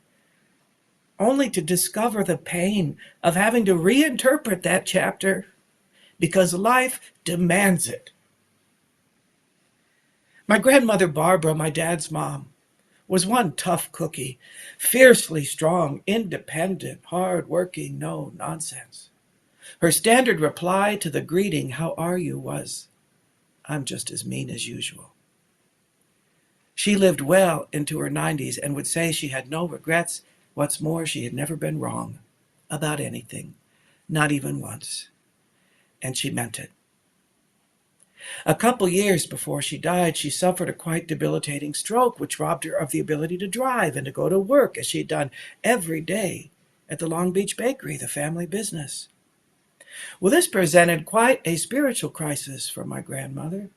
only to discover the pain of having to reinterpret that chapter because life demands it. My grandmother Barbara, my dad's mom, was one tough cookie, fiercely strong, independent, hard-working, no nonsense. Her standard reply to the greeting, "How are you?" was, "I'm just as mean as usual." She lived well into her 90s and would say she had no regrets. What's more, she had never been wrong about anything, not even once. And she meant it. A couple years before she died, she suffered a quite debilitating stroke, which robbed her of the ability to drive and to go to work, as she had done every day at the Long Beach Bakery, the family business. Well, this presented quite a spiritual crisis for my grandmother.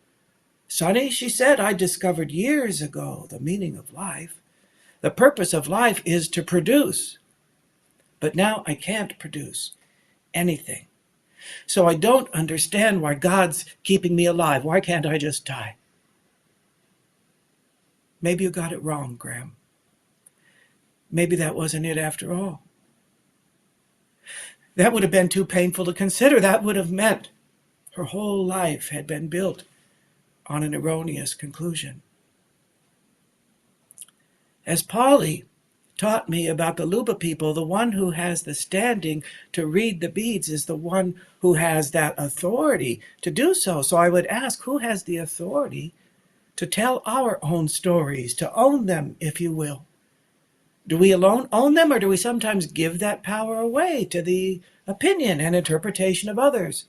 "Sonny," she said, "I discovered years ago the meaning of life. The purpose of life is to produce. But now I can't produce anything. So I don't understand why God's keeping me alive. Why can't I just die?" Maybe you got it wrong, Graham. Maybe that wasn't it after all. That would have been too painful to consider. That would have meant her whole life had been built on an erroneous conclusion. As Polly taught me about the Luba people, the one who has the standing to read the beads is the one who has that authority to do so. So I would ask, who has the authority to tell our own stories, to own them, if you will? Do we alone own them, or do we sometimes give that power away to the opinion and interpretation of others?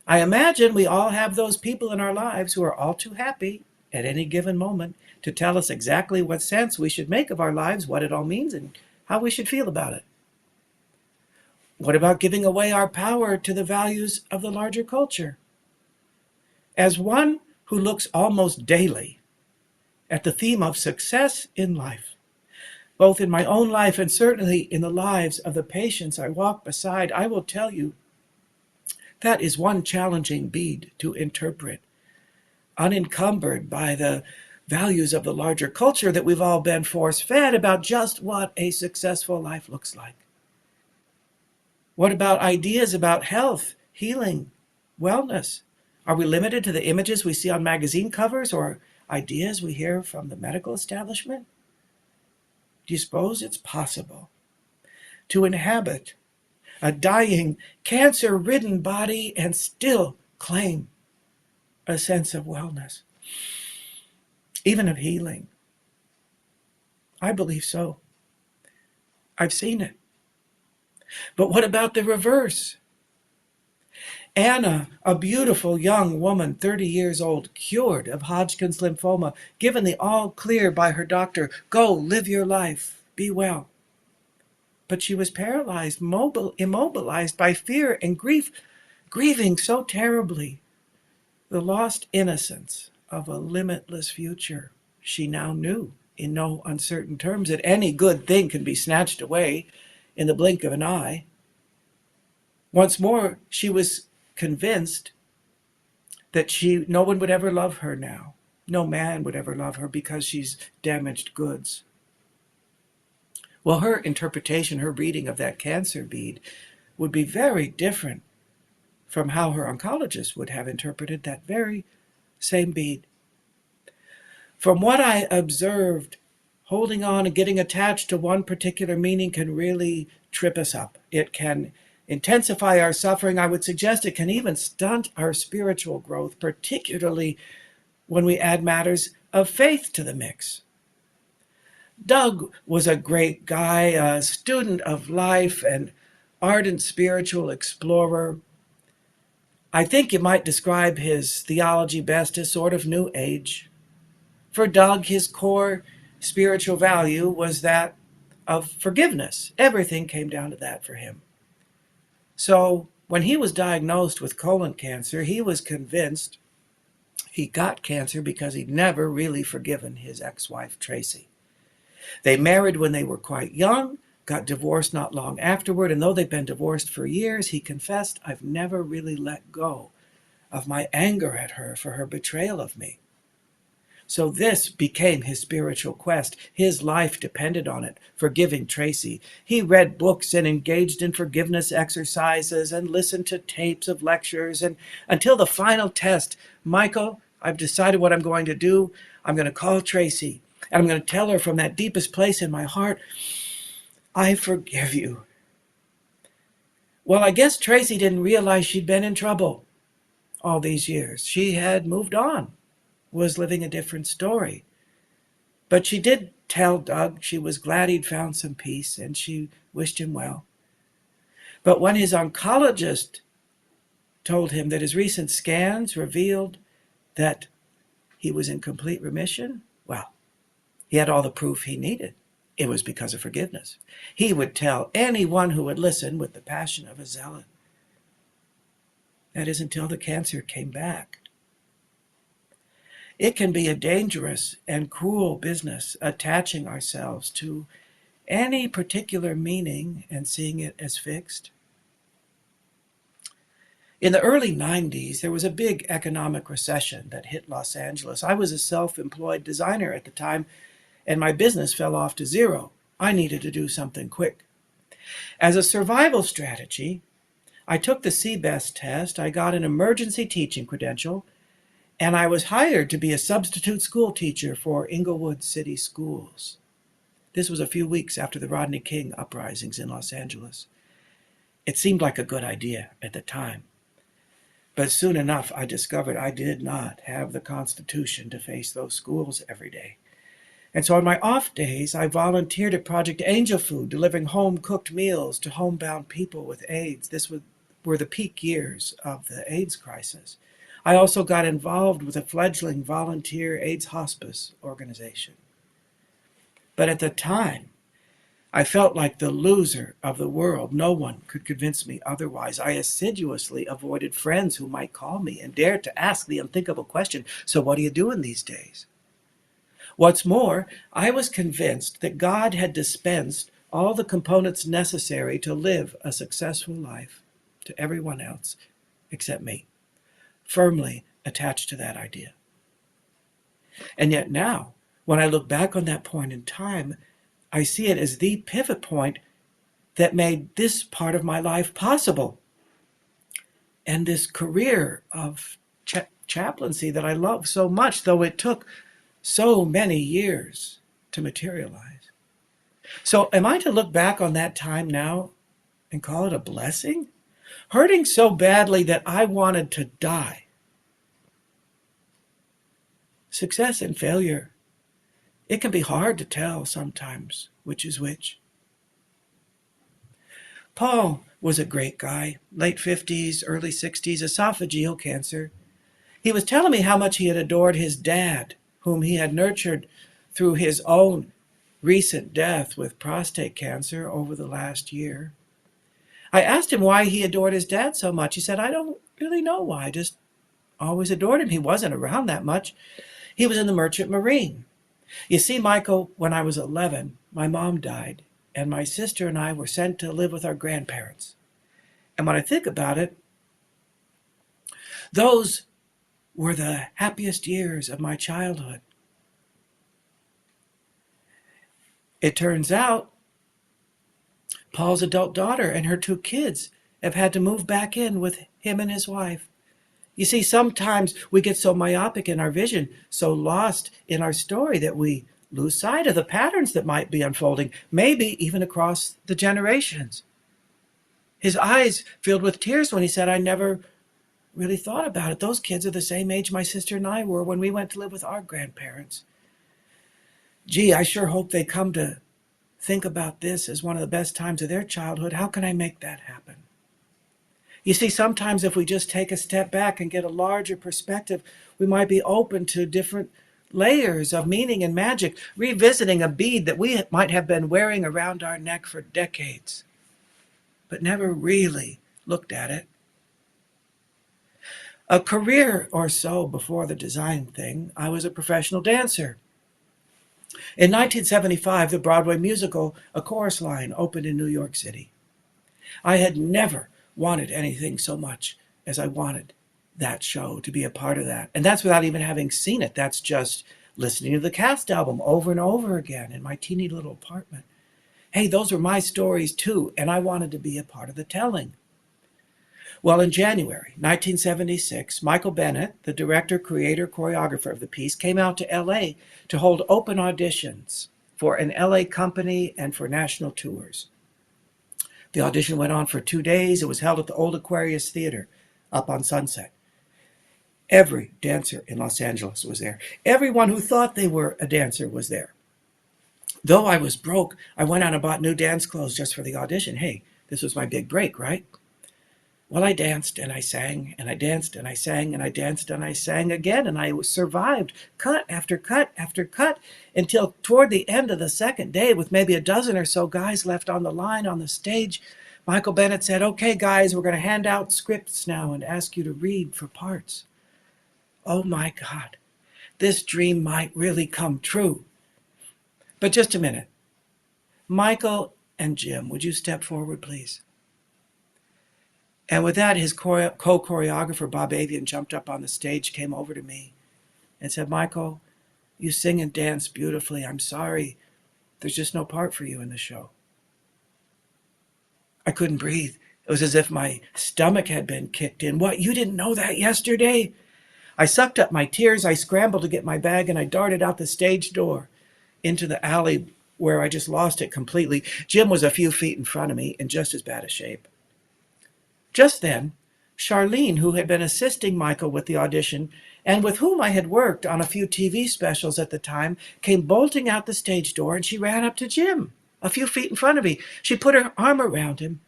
I imagine we all have those people in our lives who are all too happy at any given moment to tell us exactly what sense we should make of our lives, what it all means, and how we should feel about it. What about giving away our power to the values of the larger culture? As one who looks almost daily at the theme of success in life, both in my own life and certainly in the lives of the patients I walk beside, I will tell you that is one challenging bead to interpret, unencumbered by the values of the larger culture that we've all been force-fed about just what a successful life looks like. What about ideas about health, healing, wellness? Are we limited to the images we see on magazine covers or ideas we hear from the medical establishment? Do you suppose it's possible to inhabit a dying, cancer-ridden body and still claim a sense of wellness, even of healing? I believe so. I've seen it. But what about the reverse? Anna, a beautiful young woman, 30 years old, cured of Hodgkin's lymphoma, given the all clear by her doctor, "Go, live your life, be well." But she was paralyzed, immobilized by fear and grief, grieving so terribly the lost innocence of a limitless future. She now knew in no uncertain terms that any good thing can be snatched away in the blink of an eye. Once more, she was convinced that no one would ever love her now. No man would ever love her because she's damaged goods. Well, her interpretation, her reading of that cancer bead would be very different from how her oncologist would have interpreted that very same bead. From what I observed, holding on and getting attached to one particular meaning can really trip us up. It can intensify our suffering. I would suggest it can even stunt our spiritual growth, particularly when we add matters of faith to the mix. Doug was a great guy, a student of life, an ardent spiritual explorer. I think you might describe his theology best as sort of New Age. For Doug, his core spiritual value was that of forgiveness. Everything came down to that for him. So when he was diagnosed with colon cancer, he was convinced he got cancer because he'd never really forgiven his ex-wife, Tracy. They married when they were quite young, got divorced not long afterward, and though they've been divorced for years, he confessed, I've never really let go of my anger at her for her betrayal of me. So this became his spiritual quest. His life depended on it, forgiving Tracy. He read books and engaged in forgiveness exercises and listened to tapes of lectures. And until the final test, Michael, I've decided what I'm going to do. I'm going to call Tracy, and I'm going to tell her from that deepest place in my heart, I forgive you. Well, I guess Tracy didn't realize she'd been in trouble all these years. She had moved on, was living a different story. But she did tell Doug she was glad he'd found some peace, and she wished him well. But when his oncologist told him that his recent scans revealed that he was in complete remission, well, he had all the proof he needed. It was because of forgiveness. He would tell anyone who would listen with the passion of a zealot. That is until the cancer came back. It can be a dangerous and cruel business, attaching ourselves to any particular meaning and seeing it as fixed. In the early 90s, there was a big economic recession that hit Los Angeles. I was a self-employed designer at the time, and my business fell off to zero. I needed to do something quick. As a survival strategy, I took the CBEST test, I got an emergency teaching credential, and I was hired to be a substitute school teacher for Inglewood City Schools. This was a few weeks after the Rodney King uprisings in Los Angeles. It seemed like a good idea at the time. But soon enough, I discovered I did not have the constitution to face those schools every day. And so on my off days, I volunteered at Project Angel Food, delivering home-cooked meals to homebound people with AIDS. This were the peak years of the AIDS crisis. I also got involved with a fledgling volunteer AIDS hospice organization. But at the time, I felt like the loser of the world. No one could convince me otherwise. I assiduously avoided friends who might call me and dared to ask the unthinkable question, so what are you doing these days? What's more, I was convinced that God had dispensed all the components necessary to live a successful life to everyone else except me, firmly attached to that idea. And yet now, when I look back on that point in time, I see it as the pivot point that made this part of my life possible. And this career of chaplaincy that I love so much, though it took so many years to materialize. So am I to look back on that time now and call it a blessing? Hurting so badly that I wanted to die. Success and failure, it can be hard to tell sometimes which is which. Paul was a great guy, late 50s, early 60s, esophageal cancer. He was telling me how much he had adored his dad, whom he had nurtured through his own recent death with prostate cancer over the last year. I asked him why he adored his dad so much. He said, I don't really know why, I just always adored him. He wasn't around that much. He was in the Merchant Marine. You see, Michael, when I was 11, my mom died, and my sister and I were sent to live with our grandparents. And when I think about it, those were the happiest years of my childhood. It turns out Paul's adult daughter and her 2 kids have had to move back in with him and his wife. You see, sometimes we get so myopic in our vision, so lost in our story that we lose sight of the patterns that might be unfolding, maybe even across the generations. His eyes filled with tears when he said, I never really thought about it. Those kids are the same age my sister and I were when we went to live with our grandparents. Gee, I sure hope they come to think about this as one of the best times of their childhood. How can I make that happen? You see, sometimes if we just take a step back and get a larger perspective, we might be open to different layers of meaning and magic, revisiting a bead that we might have been wearing around our neck for decades, but never really looked at it. A career or so before the design thing, I was a professional dancer. In 1975, the Broadway musical A Chorus Line opened in New York City. I had never wanted anything so much as I wanted that show, to be a part of that. And that's without even having seen it. That's just listening to the cast album over and over again in my teeny little apartment. Hey, those were my stories too, and I wanted to be a part of the telling. Well, in January 1976, Michael Bennett, the director, creator, choreographer of the piece, came out to LA to hold open auditions for an LA company and for national tours. The audition went on for 2 days. It was held at the Old Aquarius Theater up on Sunset. Every dancer in Los Angeles was there. Everyone who thought they were a dancer was there. Though I was broke, I went out and bought new dance clothes just for the audition. Hey, this was my big break, right? Well, I danced and I sang and I danced and I sang and I danced and I sang again, and I survived cut after cut after cut until toward the end of the second day, with maybe a dozen or so guys left on the line on the stage, Michael Bennett said, "Okay, guys, we're going to hand out scripts now and ask you to read for parts." Oh my God, this dream might really come true. But just a minute. Michael and Jim, would you step forward, please? And with that, his co-choreographer, Bob Avian, jumped up on the stage, came over to me and said, "Michael, you sing and dance beautifully. I'm sorry. There's just no part for you in the show." I couldn't breathe. It was as if my stomach had been kicked in. What, you didn't know that yesterday? I sucked up my tears. I scrambled to get my bag, and I darted out the stage door into the alley where I just lost it completely. Jim was a few feet in front of me in just as bad a shape. Just then, Charlene, who had been assisting Michael with the audition and with whom I had worked on a few TV specials at the time, came bolting out the stage door, and she ran up to Jim, a few feet in front of me. She put her arm around him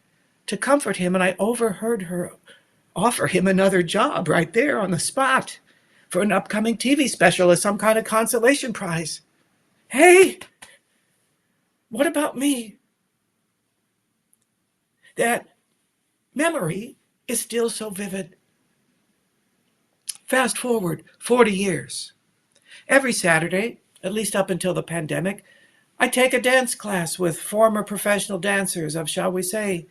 to comfort him, and I overheard her offer him another job right there on the spot for an upcoming TV special as some kind of consolation prize. Hey, what about me? That memory is still so vivid. Fast forward 40 years. Every Saturday, at least up until the pandemic, I take a dance class with former professional dancers of, shall we say,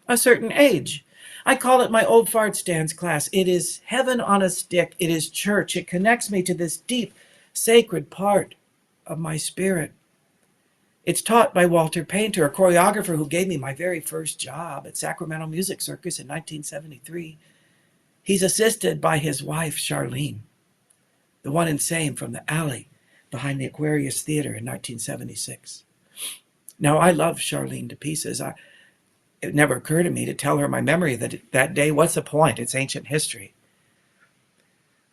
a certain age. I call it my old farts dance class. It is heaven on a stick. It is church. It connects me to this deep, sacred part of my spirit. It's taught by Walter Painter, a choreographer who gave me my very first job at Sacramento Music Circus in 1973. He's assisted by his wife, Charlene, the one in Same from the alley behind the Aquarius Theater in 1976. Now, I love Charlene to pieces. It never occurred to me to tell her my memory that day. What's the point? It's ancient history.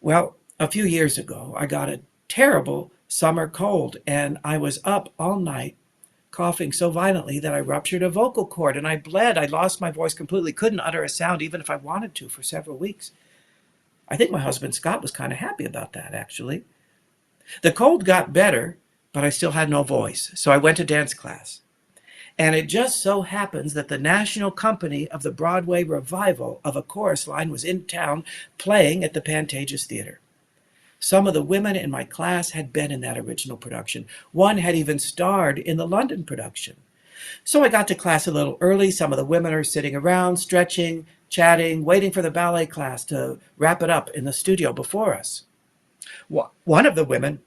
Well, a few years ago, I got a terrible summer cold, and I was up all night coughing so violently that I ruptured a vocal cord, and I bled. I lost my voice completely, couldn't utter a sound even if I wanted to for several weeks. I think my husband Scott was kind of happy about that, actually. The cold got better, but I still had no voice, so I went to dance class. And it just so happens that the national company of the Broadway revival of A Chorus Line was in town playing at the Pantages Theater. Some of the women in my class had been in that original production. One had even starred in the London production. So I got to class a little early. Some of the women are sitting around, stretching, chatting, waiting for the ballet class to wrap it up in the studio before us. One of the women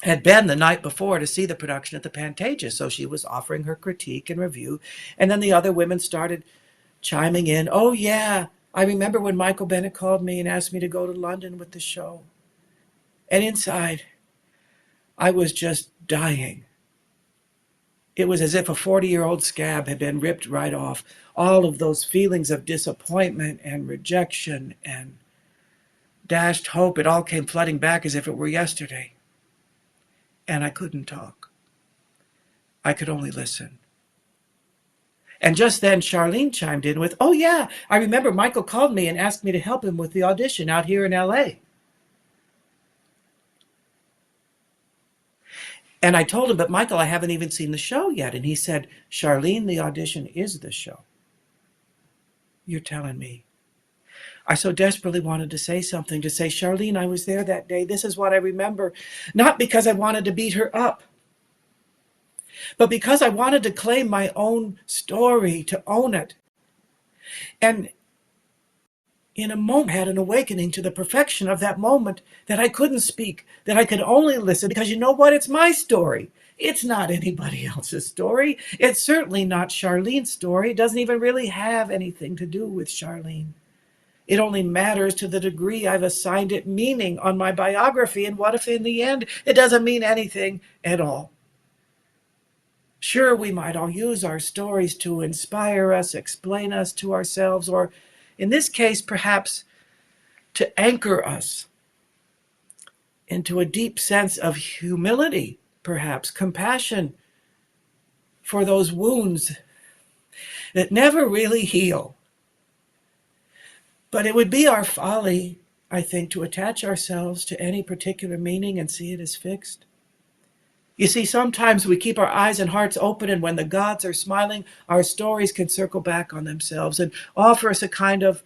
had been the night before to see the production at the Pantages, so she was offering her critique and review. And then the other women started chiming in. "Oh, yeah, I remember when Michael Bennett called me and asked me to go to London with the show." And inside, I was just dying. It was as if a 40-year-old scab had been ripped right off. All of those feelings of disappointment and rejection and dashed hope, it all came flooding back as if it were yesterday. And I couldn't talk. I could only listen. And just then, Charlene chimed in with, "Oh, yeah, I remember Michael called me and asked me to help him with the audition out here in LA. And I told him, "But Michael, I haven't even seen the show yet." And he said, "Charlene, the audition is the show." You're telling me. I so desperately wanted to say something, to say, "Charlene, I was there that day. This is what I remember." Not because I wanted to beat her up, but because I wanted to claim my own story, to own it. And in a moment, I had an awakening to the perfection of that moment, that I couldn't speak, that I could only listen, because you know what? It's my story. It's not anybody else's story. It's certainly not Charlene's story. It doesn't even really have anything to do with Charlene. It only matters to the degree I've assigned it meaning on my biography. And what if in the end it doesn't mean anything at all? Sure, we might all use our stories to inspire us, explain us to ourselves, or in this case, perhaps to anchor us into a deep sense of humility, perhaps compassion for those wounds that never really heal. But it would be our folly, I think, to attach ourselves to any particular meaning and see it as fixed. You see, sometimes we keep our eyes and hearts open, and when the gods are smiling, our stories can circle back on themselves and offer us a kind of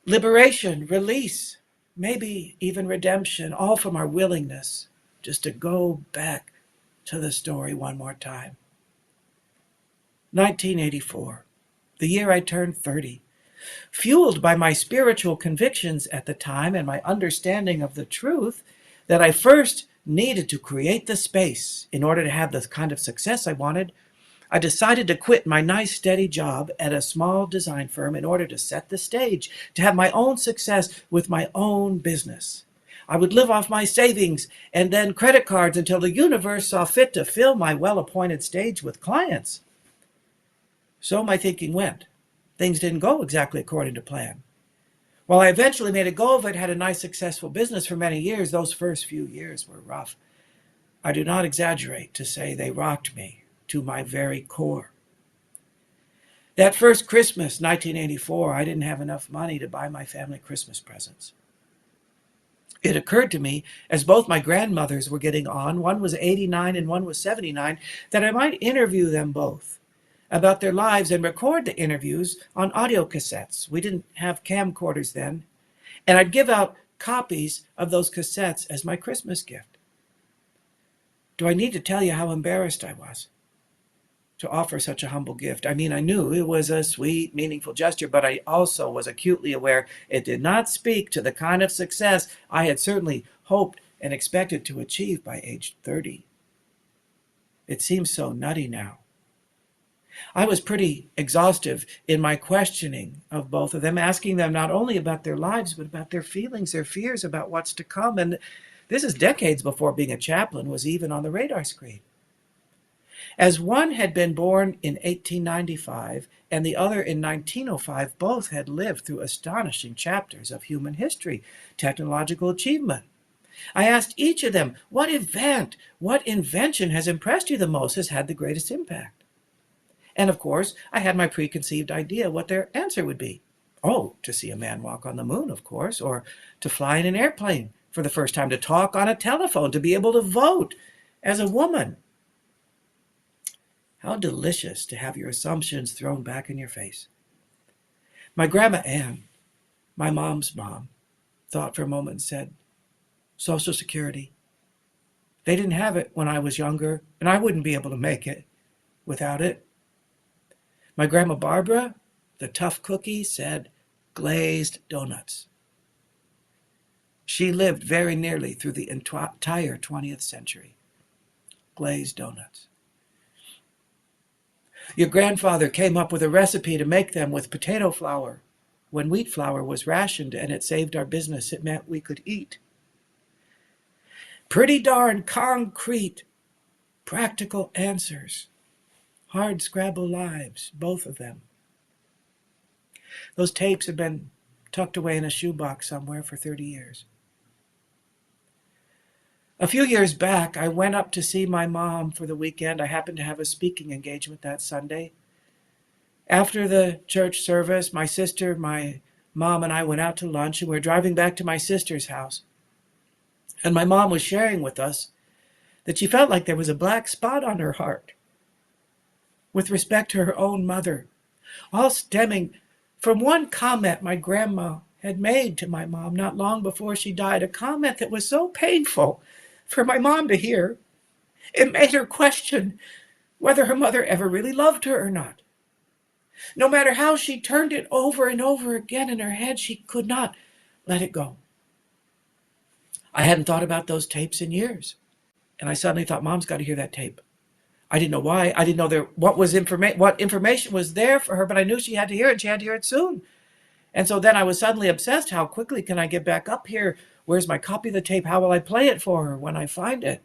liberation, release, maybe even redemption, all from our willingness just to go back to the story one more time. 1984, the year I turned 30. Fueled by my spiritual convictions at the time and my understanding of the truth that I first needed to create the space in order to have the kind of success I wanted, I decided to quit my nice steady job at a small design firm in order to set the stage, to have my own success with my own business. I would live off my savings and then credit cards until the universe saw fit to fill my well-appointed stage with clients. So my thinking went. Things didn't go exactly according to plan. While I eventually made a go of it, had a nice successful business for many years, those first few years were rough. I do not exaggerate to say they rocked me to my very core. That first Christmas, 1984, I didn't have enough money to buy my family Christmas presents. It occurred to me, as both my grandmothers were getting on, one was 89 and one was 79, that I might interview them both about their lives and record the interviews on audio cassettes. We didn't have camcorders then. And I'd give out copies of those cassettes as my Christmas gift. Do I need to tell you how embarrassed I was to offer such a humble gift? I mean, I knew it was a sweet, meaningful gesture, but I also was acutely aware it did not speak to the kind of success I had certainly hoped and expected to achieve by age 30. It seems so nutty now. I was pretty exhaustive in my questioning of both of them, asking them not only about their lives, but about their feelings, their fears about what's to come. And this is decades before being a chaplain was even on the radar screen. As one had been born in 1895 and the other in 1905, both had lived through astonishing chapters of human history, technological achievement. I asked each of them, what event, what invention has impressed you the most, has had the greatest impact? And of course, I had my preconceived idea what their answer would be. Oh, to see a man walk on the moon, of course, or to fly in an airplane for the first time, to talk on a telephone, to be able to vote as a woman. How delicious to have your assumptions thrown back in your face. My grandma Ann, my mom's mom, thought for a moment and said, Social Security. They didn't have it when I was younger, and I wouldn't be able to make it without it. My grandma Barbara, the tough cookie, said glazed donuts. She lived very nearly through the entire 20th century. Glazed donuts. Your grandfather came up with a recipe to make them with potato flour when wheat flour was rationed, and it saved our business. It meant we could eat. Pretty darn concrete, practical answers. Hard scrabble lives, both of them. Those tapes have been tucked away in a shoebox somewhere for 30 years. A few years back, I went up to see my mom for the weekend. I happened to have a speaking engagement that Sunday. After the church service, my sister, my mom, and I went out to lunch, and we were driving back to my sister's house. And my mom was sharing with us that she felt like there was a black spot on her heart with respect to her own mother, all stemming from one comment my grandma had made to my mom not long before she died, a comment that was so painful for my mom to hear. It made her question whether her mother ever really loved her or not. No matter how she turned it over and over again in her head, she could not let it go. I hadn't thought about those tapes in years. And I suddenly thought, Mom's got to hear that tape. I didn't know why. I didn't know what information was there for her, but I knew she had to hear it. She had to hear it soon. And so then I was suddenly obsessed. How quickly can I get back up here? Where's my copy of the tape? How will I play it for her when I find it?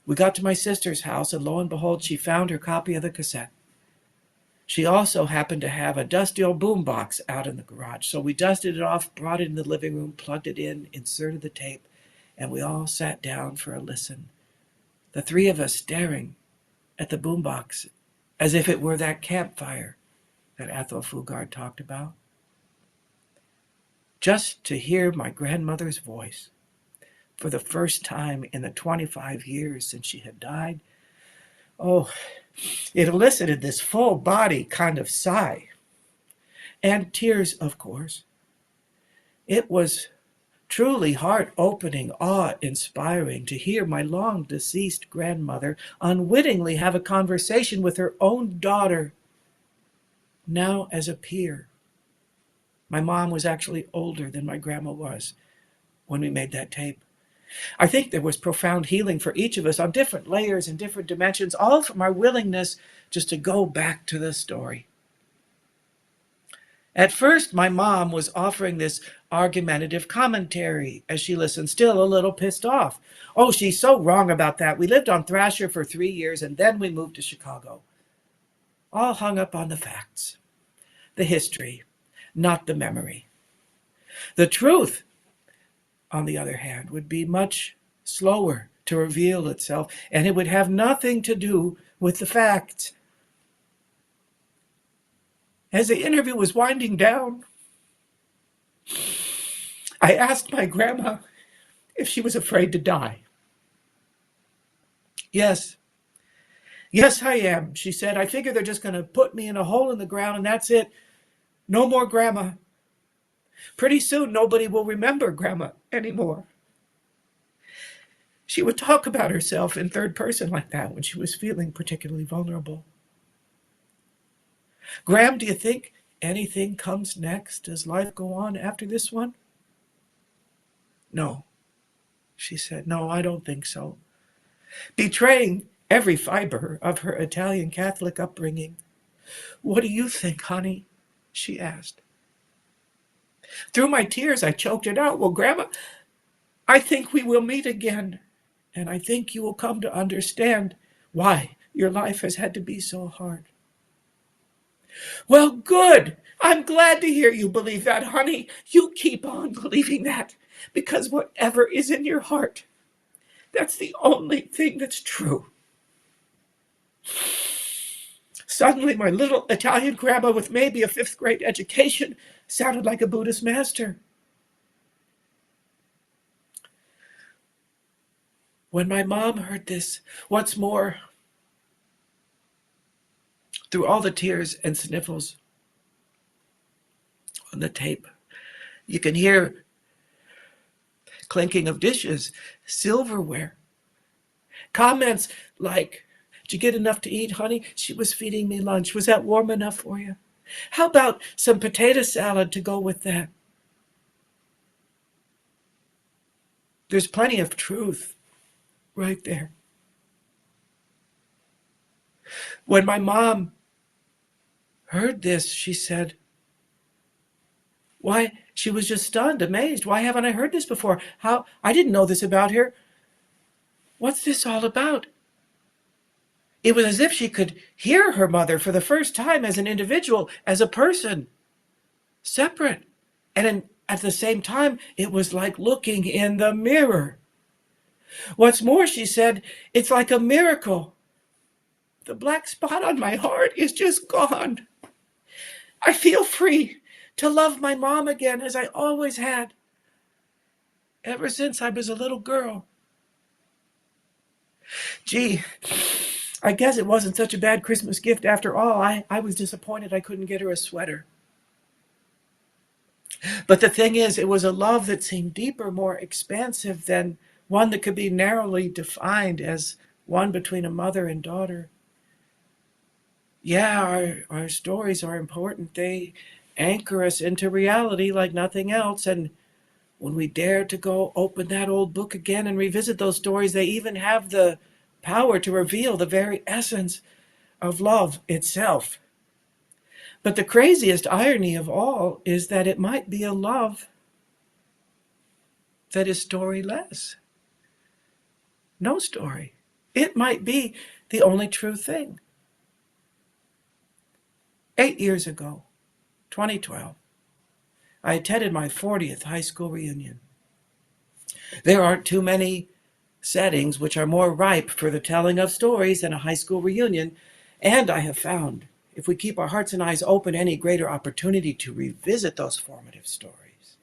We got to my sister's house, and lo and behold, she found her copy of the cassette. She also happened to have a dusty old boombox out in the garage. So we dusted it off, brought it in the living room, plugged it in, inserted the tape, and we all sat down for a listen. The three of us staring at the boombox as if it were that campfire that Athol Fugard talked about. Just to hear my grandmother's voice for the first time in the 25 years since she had died, oh, it elicited this full body kind of sigh. And tears, of course. It was truly heart-opening, awe-inspiring to hear my long-deceased grandmother unwittingly have a conversation with her own daughter, now as a peer. My mom was actually older than my grandma was when we made that tape. I think there was profound healing for each of us on different layers and different dimensions, all from our willingness just to go back to the story. At first, my mom was offering this argumentative commentary as she listened, still a little pissed off. Oh, she's so wrong about that. We lived on Thrasher for 3 years, and then we moved to Chicago. All hung up on the facts, the history, not the memory. The truth, on the other hand, would be much slower to reveal itself, and it would have nothing to do with the facts. As the interview was winding down, I asked my grandma if she was afraid to die. Yes, I am, she said. I figure they're just going to put me in a hole in the ground and that's it. No more Grandma. Pretty soon nobody will remember Grandma anymore. She would talk about herself in third person like that when she was feeling particularly vulnerable. Graham, do you think anything comes next? Does life go on after this one? No, she said. No, I don't think so. Betraying every fiber of her Italian Catholic upbringing. What do you think, honey? She asked. Through my tears, I choked it out. Well, Grandma, I think we will meet again, and I think you will come to understand why your life has had to be so hard. Well, good. I'm glad to hear you believe that, honey. You keep on believing that, because whatever is in your heart, that's the only thing that's true. Suddenly, my little Italian grandma with maybe a 5th grade education sounded like a Buddhist master. When my mom heard this, what's more, through all the tears and sniffles on the tape, you can hear clinking of dishes, silverware, comments like, did you get enough to eat, honey? She was feeding me lunch. Was that warm enough for you? How about some potato salad to go with that? There's plenty of truth right there. When my mom heard this, she said, why, she was just stunned, amazed. Why haven't I heard this before? How? I didn't know this about her. What's this all about? It was as if she could hear her mother for the first time as an individual, as a person, separate. And at the same time, it was like looking in the mirror. What's more, she said, it's like a miracle. The black spot on my heart is just gone. I feel free to love my mom again as I always had, ever since I was a little girl. Gee, I guess it wasn't such a bad Christmas gift after all. I was disappointed I couldn't get her a sweater. But the thing is, it was a love that seemed deeper, more expansive than one that could be narrowly defined as one between a mother and daughter. Yeah, our stories are important. They anchor us into reality like nothing else. And when we dare to go open that old book again and revisit those stories, they even have the power to reveal the very essence of love itself. But the craziest irony of all is that it might be a love that is storyless. No story. It might be the only true thing. 8 years ago, 2012, I attended my 40th high school reunion. There aren't too many settings which are more ripe for the telling of stories than a high school reunion, and I have found, if we keep our hearts and eyes open, any greater opportunity to revisit those formative stories.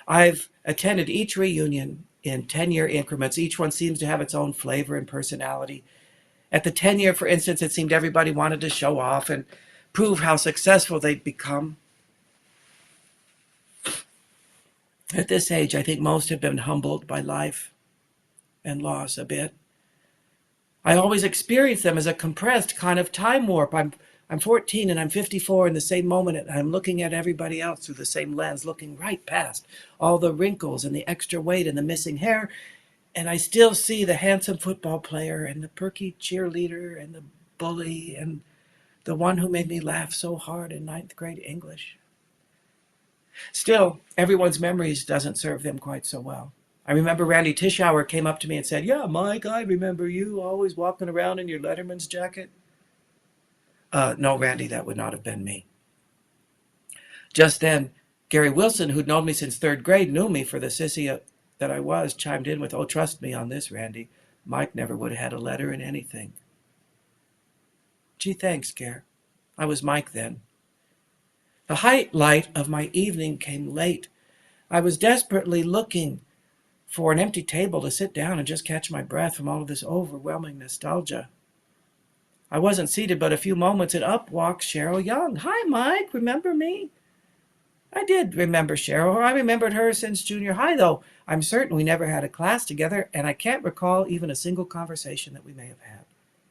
I've attended each reunion in 10-year increments. Each one seems to have its own flavor and personality. At the 10-year, for instance, it seemed everybody wanted to show off and prove how successful they'd become. At this age, I think most have been humbled by life and loss a bit. I always experience them as a compressed kind of time warp. I'm 14 and I'm 54 in the same moment, and I'm looking at everybody else through the same lens, looking right past all the wrinkles and the extra weight and the missing hair, and I still see the handsome football player and the perky cheerleader and the bully and the one who made me laugh so hard in ninth grade English. Still, everyone's memories doesn't serve them quite so well. I remember Randy Tischauer came up to me and said, "Yeah, Mike, I remember you always walking around in your Letterman's jacket." No, Randy, that would not have been me. Just then, Gary Wilson, who'd known me since third grade, knew me for the sissy that I was, chimed in with, "Oh, trust me on this, Randy. Mike never would have had a letter in anything." Gee, thanks, Gare. I was Mike then. The highlight of my evening came late. I was desperately looking for an empty table to sit down and just catch my breath from all of this overwhelming nostalgia. I wasn't seated but a few moments, and up walks Cheryl Young. "Hi, Mike, remember me?" I did remember Cheryl. I remembered her since junior high, though I'm certain we never had a class together, and I can't recall even a single conversation that we may have had.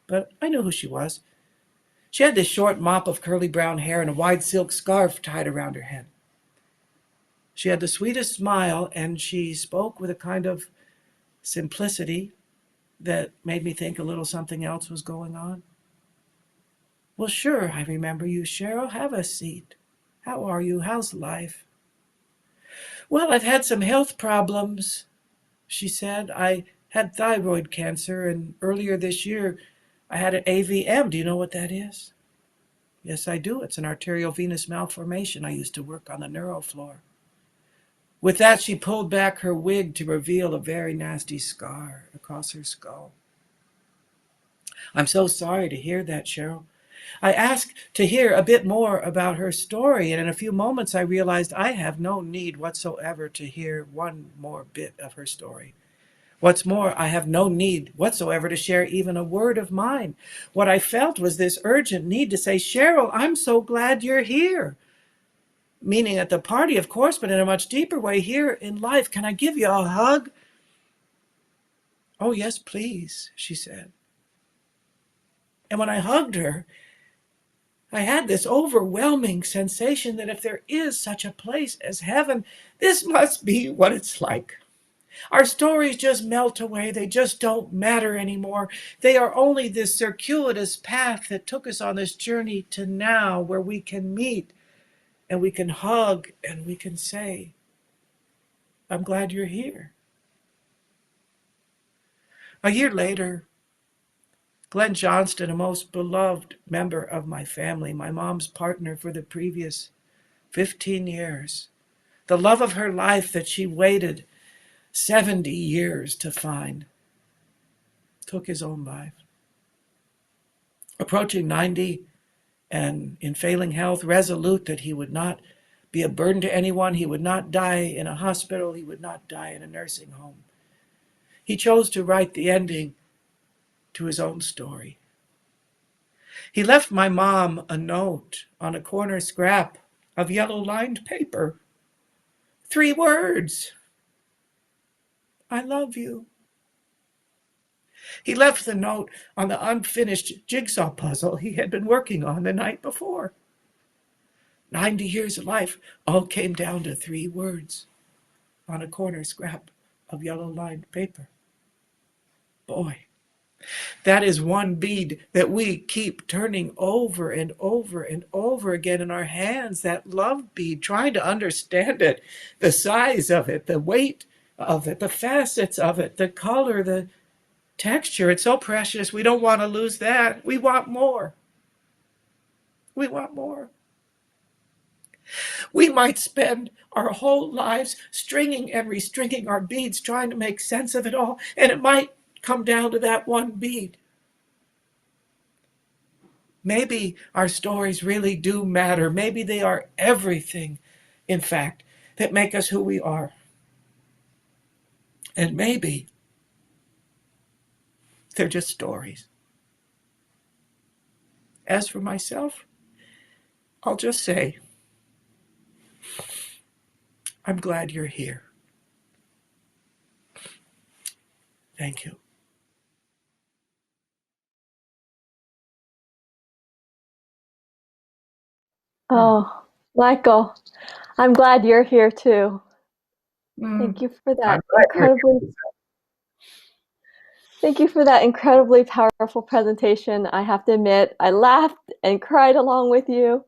But I knew who she was. She had this short mop of curly brown hair and a wide silk scarf tied around her head. She had the sweetest smile, and she spoke with a kind of simplicity that made me think a little something else was going on. "Well, sure, I remember you, Cheryl. Have a seat. How are you? How's life?" "Well, I've had some health problems," she said. "I had thyroid cancer, and earlier this year I had an AVM. Do you know what that is?" "Yes, I do. It's an arteriovenous malformation. I used to work on the neuro floor." With that, she pulled back her wig to reveal a very nasty scar across her skull. "I'm so sorry to hear that, Cheryl." I asked to hear a bit more about her story, and in a few moments I realized I have no need whatsoever to hear one more bit of her story. What's more, I have no need whatsoever to share even a word of mine. What I felt was this urgent need to say, "Cheryl, I'm so glad you're here." Meaning at the party, of course, but in a much deeper way here in life. "Can I give you a hug?" "Oh, yes, please," she said. And when I hugged her, I had this overwhelming sensation that if there is such a place as heaven, this must be what it's like. Our stories just melt away. They just don't matter anymore. They are only this circuitous path that took us on this journey to now, where we can meet and we can hug and we can say, "I'm glad you're here." A year later, Glenn Johnston, a most beloved member of my family, my mom's partner for the previous 15 years, the love of her life that she waited 70 years to find, took his own life. Approaching 90 and in failing health, resolute that he would not be a burden to anyone, he would not die in a hospital, he would not die in a nursing home. He chose to write the ending to his own story. He left my mom a note on a corner scrap of yellow-lined paper. 3 words: "I love you." He left the note on the unfinished jigsaw puzzle he had been working on the night before. 90 years of life all came down to 3 words on a corner scrap of yellow-lined paper. Boy, that is one bead that we keep turning over and over and over again in our hands, that love bead, trying to understand it, the size of it, the weight of it, the facets of it, the color, the texture. It's so precious. We don't want to lose that. We want more. We want more. We might spend our whole lives stringing and restringing our beads, trying to make sense of it all, and it might come down to that one bead. Maybe our stories really do matter. Maybe they are everything, in fact, that make us who we are. And maybe they're just stories. As for myself, I'll just say, I'm glad you're here. Thank you. Oh, Michael, I'm glad you're here too. Thank you for that incredibly powerful presentation. I have to admit, I laughed and cried along with you,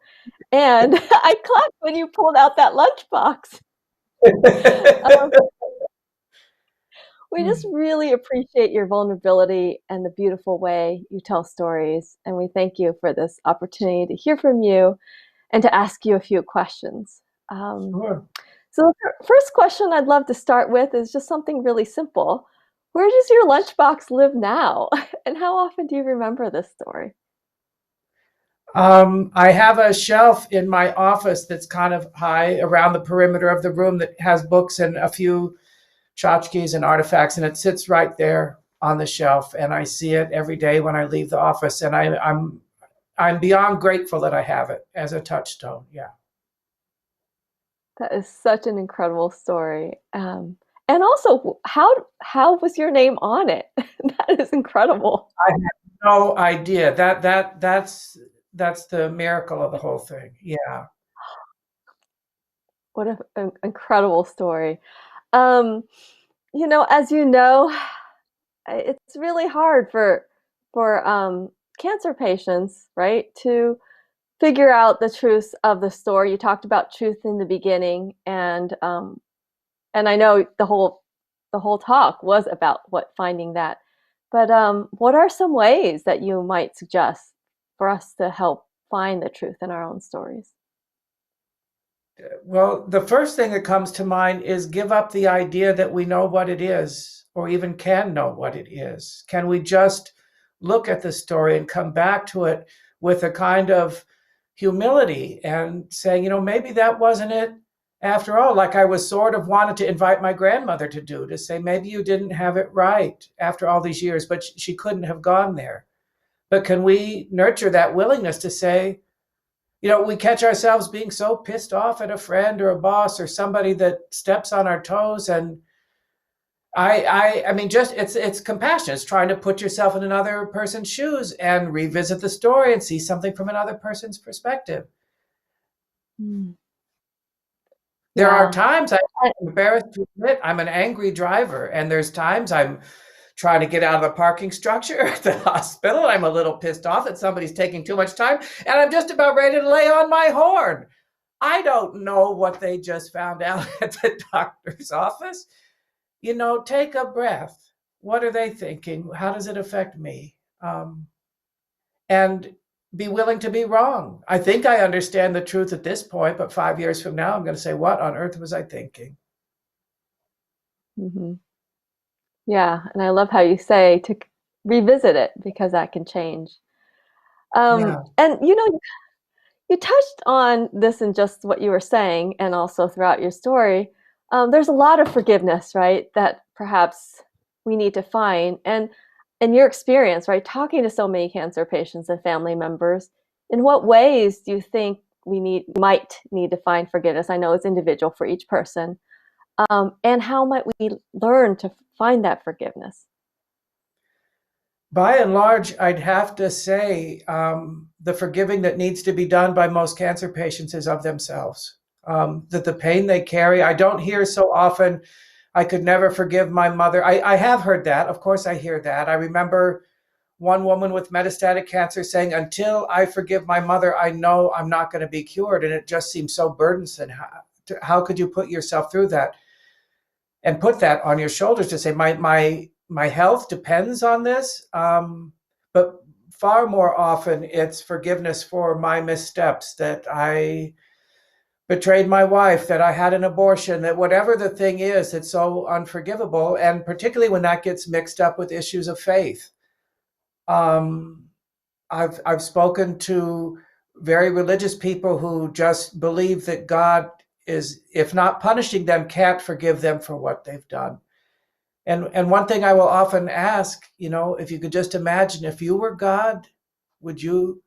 and I clapped when you pulled out that lunchbox. We just really appreciate your vulnerability and the beautiful way you tell stories, and we thank you for this opportunity to hear from you and to ask you a few questions. Sure. So the first question I'd love to start with is just something really simple. Where does your lunchbox live now? And how often do you remember this story? I have a shelf in my office that's kind of high around the perimeter of the room that has books and a few tchotchkes and artifacts, and it sits right there on the shelf, and I see it every day when I leave the office, and I'm beyond grateful that I have it as a touchstone. Yeah. That is such an incredible story. And also, how was your name on it? That is incredible. I have no idea. That's the miracle of the whole thing. Yeah. What an incredible story. As you know, it's really hard for cancer patients, right, to figure out the truth of the story. You talked about truth in the beginning, and I know the whole talk was about finding that. But what are some ways that you might suggest for us to help find the truth in our own stories? Well, the first thing that comes to mind is give up the idea that we know what it is or even can know what it is. Can we just look at the story and come back to it with a kind of humility and saying, maybe that wasn't it after all, like I was sort of wanted to invite my grandmother to do, to say, maybe you didn't have it right after all these years, but she couldn't have gone there. But can we nurture that willingness to say, we catch ourselves being so pissed off at a friend or a boss or somebody that steps on our toes. And I mean, just it's compassion. It's trying to put yourself in another person's shoes and revisit the story and see something from another person's perspective. There are times I'm embarrassed to admit I'm an angry driver, and there's times I'm trying to get out of the parking structure at the hospital. I'm a little pissed off that somebody's taking too much time, and I'm just about ready to lay on my horn. I don't know what they just found out at the doctor's office. Take a breath. What are they thinking? How does it affect me? And be willing to be wrong. I think I understand the truth at this point, but 5 years from now, I'm going to say, what on earth was I thinking? Mm-hmm. Yeah, and I love how you say to revisit it, because that can change. And you touched on this in just what you were saying, and also throughout your story. There's a lot of forgiveness, right, that perhaps we need to find. And in your experience, right, talking to so many cancer patients and family members, in what ways do you think we might need to find forgiveness? I know it's individual for each person. And how might we learn to find that forgiveness? By and large, I'd have to say the forgiving that needs to be done by most cancer patients is of themselves. That the pain they carry, I don't hear so often, I could never forgive my mother. I have heard that. Of course, I hear that. I remember one woman with metastatic cancer saying, until I forgive my mother, I know I'm not going to be cured. And it just seems so burdensome. How could you put yourself through that and put that on your shoulders to say, my health depends on this? But far more often, it's forgiveness for my missteps, that I betrayed my wife, that I had an abortion, that whatever the thing is, it's so unforgivable. And particularly when that gets mixed up with issues of faith. I've spoken to very religious people who just believe that God is, if not punishing them, can't forgive them for what they've done. And one thing I will often ask, if you could just imagine, if you were God, would you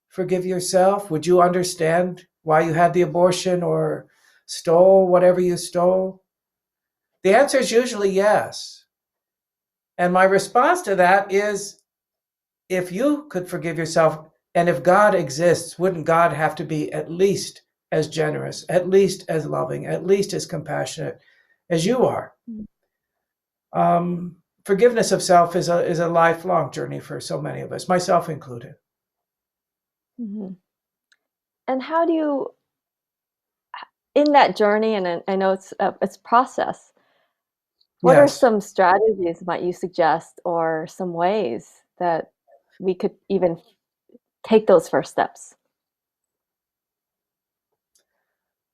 forgive yourself? Would you understand why you had the abortion or stole whatever you stole? The answer is usually yes. And my response to that is, if you could forgive yourself, and if God exists, wouldn't God have to be at least as generous, at least as loving, at least as compassionate as you are? Forgiveness of self is a lifelong journey for so many of us, myself included. Mm-hmm. And how do you, in that journey, and I know it's process, what are Yes. some strategies might you suggest, or some ways that we could even take those first steps?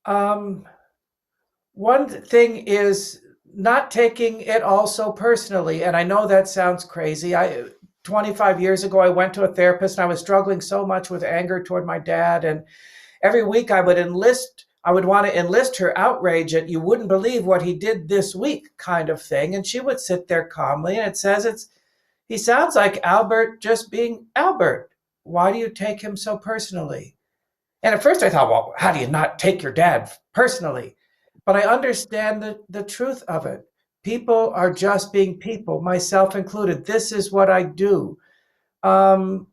One thing is not taking it all so personally. And I know that sounds crazy. 25 years ago, I went to a therapist and I was struggling so much with anger toward my dad. And every week I would want to enlist her outrage at, you wouldn't believe what he did this week kind of thing. And she would sit there calmly, and it says, he sounds like Albert just being Albert. Why do you take him so personally? And at first I thought, well, how do you not take your dad personally? But I understand the truth of it. People are just being people, myself included. This is what I do. Can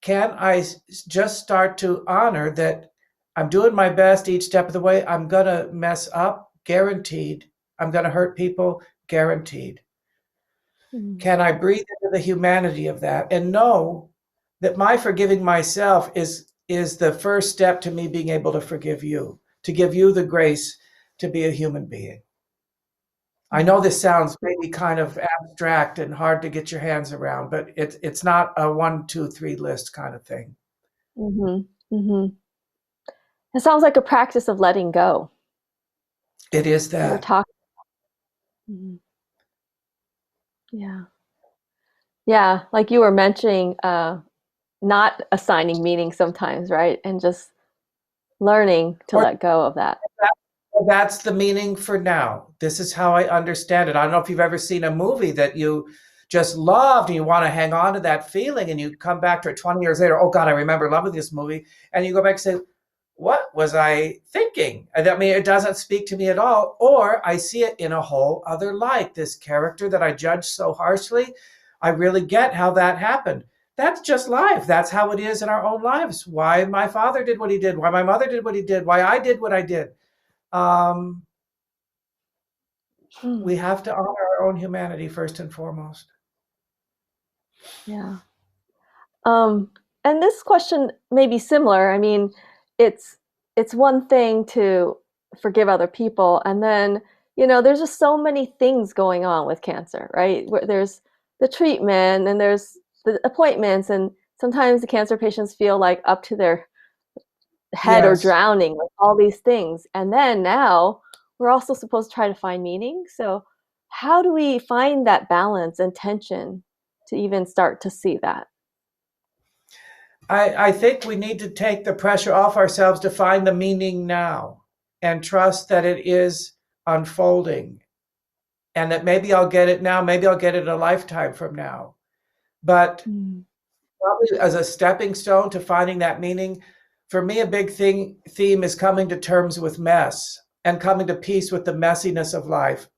I just start to honor that I'm doing my best each step of the way? I'm going to mess up, guaranteed. I'm going to hurt people, guaranteed. Mm-hmm. Can I breathe into the humanity of that and know that my forgiving myself is the first step to me being able to forgive you, to give you the grace to be a human being? I know this sounds maybe kind of abstract and hard to get your hands around, but it's not a 1, 2, 3 list kind of thing. Mm-hmm. Mm-hmm. It sounds like a practice of letting go. It is that. We're talking. Mm-hmm. Yeah. Yeah, like you were mentioning, not assigning meaning sometimes, right? And just learning to let go of that. That's the meaning for now. This is how I understand it. I don't know if you've ever seen a movie that you just loved and you want to hang on to that feeling, and you come back to it 20 years later. Oh God, I remember loving this movie. And you go back and say, what was I thinking? I mean, it doesn't speak to me at all. Or I see it in a whole other light. This character that I judged so harshly, I really get how that happened. That's just life. That's how it is in our own lives. Why my father did what he did, why my mother did what he did, why I did what I did. We have to honor our own humanity first and foremost. Yeah. And this question may be similar. I mean, it's one thing to forgive other people, and then, there's just so many things going on with cancer, right? Where there's the treatment and there's the appointments, and sometimes the cancer patients feel like up to their head or drowning with all these things. And then now we're also supposed to try to find meaning. So how do we find that balance and tension to even start to see that? I think we need to take the pressure off ourselves to find the meaning now and trust that it is unfolding, and that maybe I'll get it now, maybe I'll get it a lifetime from now. But probably as a stepping stone to finding that meaning, for me, a big theme is coming to terms with mess and coming to peace with the messiness of life.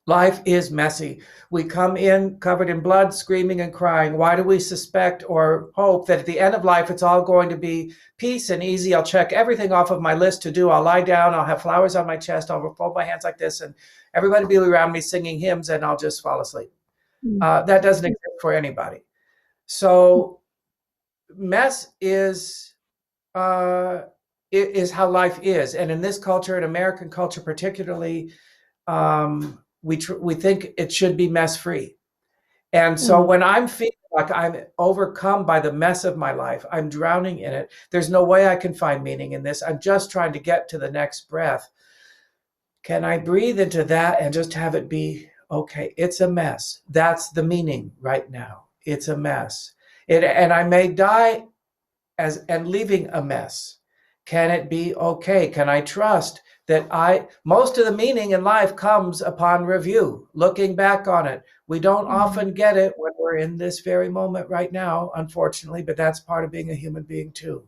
Life is messy. We come in covered in blood, screaming and crying. Why do we suspect or hope that at the end of life, it's all going to be peace and easy? I'll check everything off of my list to do. I'll lie down. I'll have flowers on my chest. I'll fold my hands like this, and everybody will be around me singing hymns, and I'll just fall asleep. That doesn't exist for anybody. So mess is how life is. And in this culture, in American culture particularly, we think it should be mess-free. And so when I'm feeling like I'm overcome by the mess of my life, I'm drowning in it, there's no way I can find meaning in this. I'm just trying to get to the next breath. Can I breathe into that and just have it be, okay, it's a mess. That's the meaning right now. It's a mess. And I may die and leaving a mess. Can it be okay? Can I trust that most of the meaning in life comes upon review, looking back on it. We don't often get it when we're in this very moment right now, unfortunately, but that's part of being a human being too.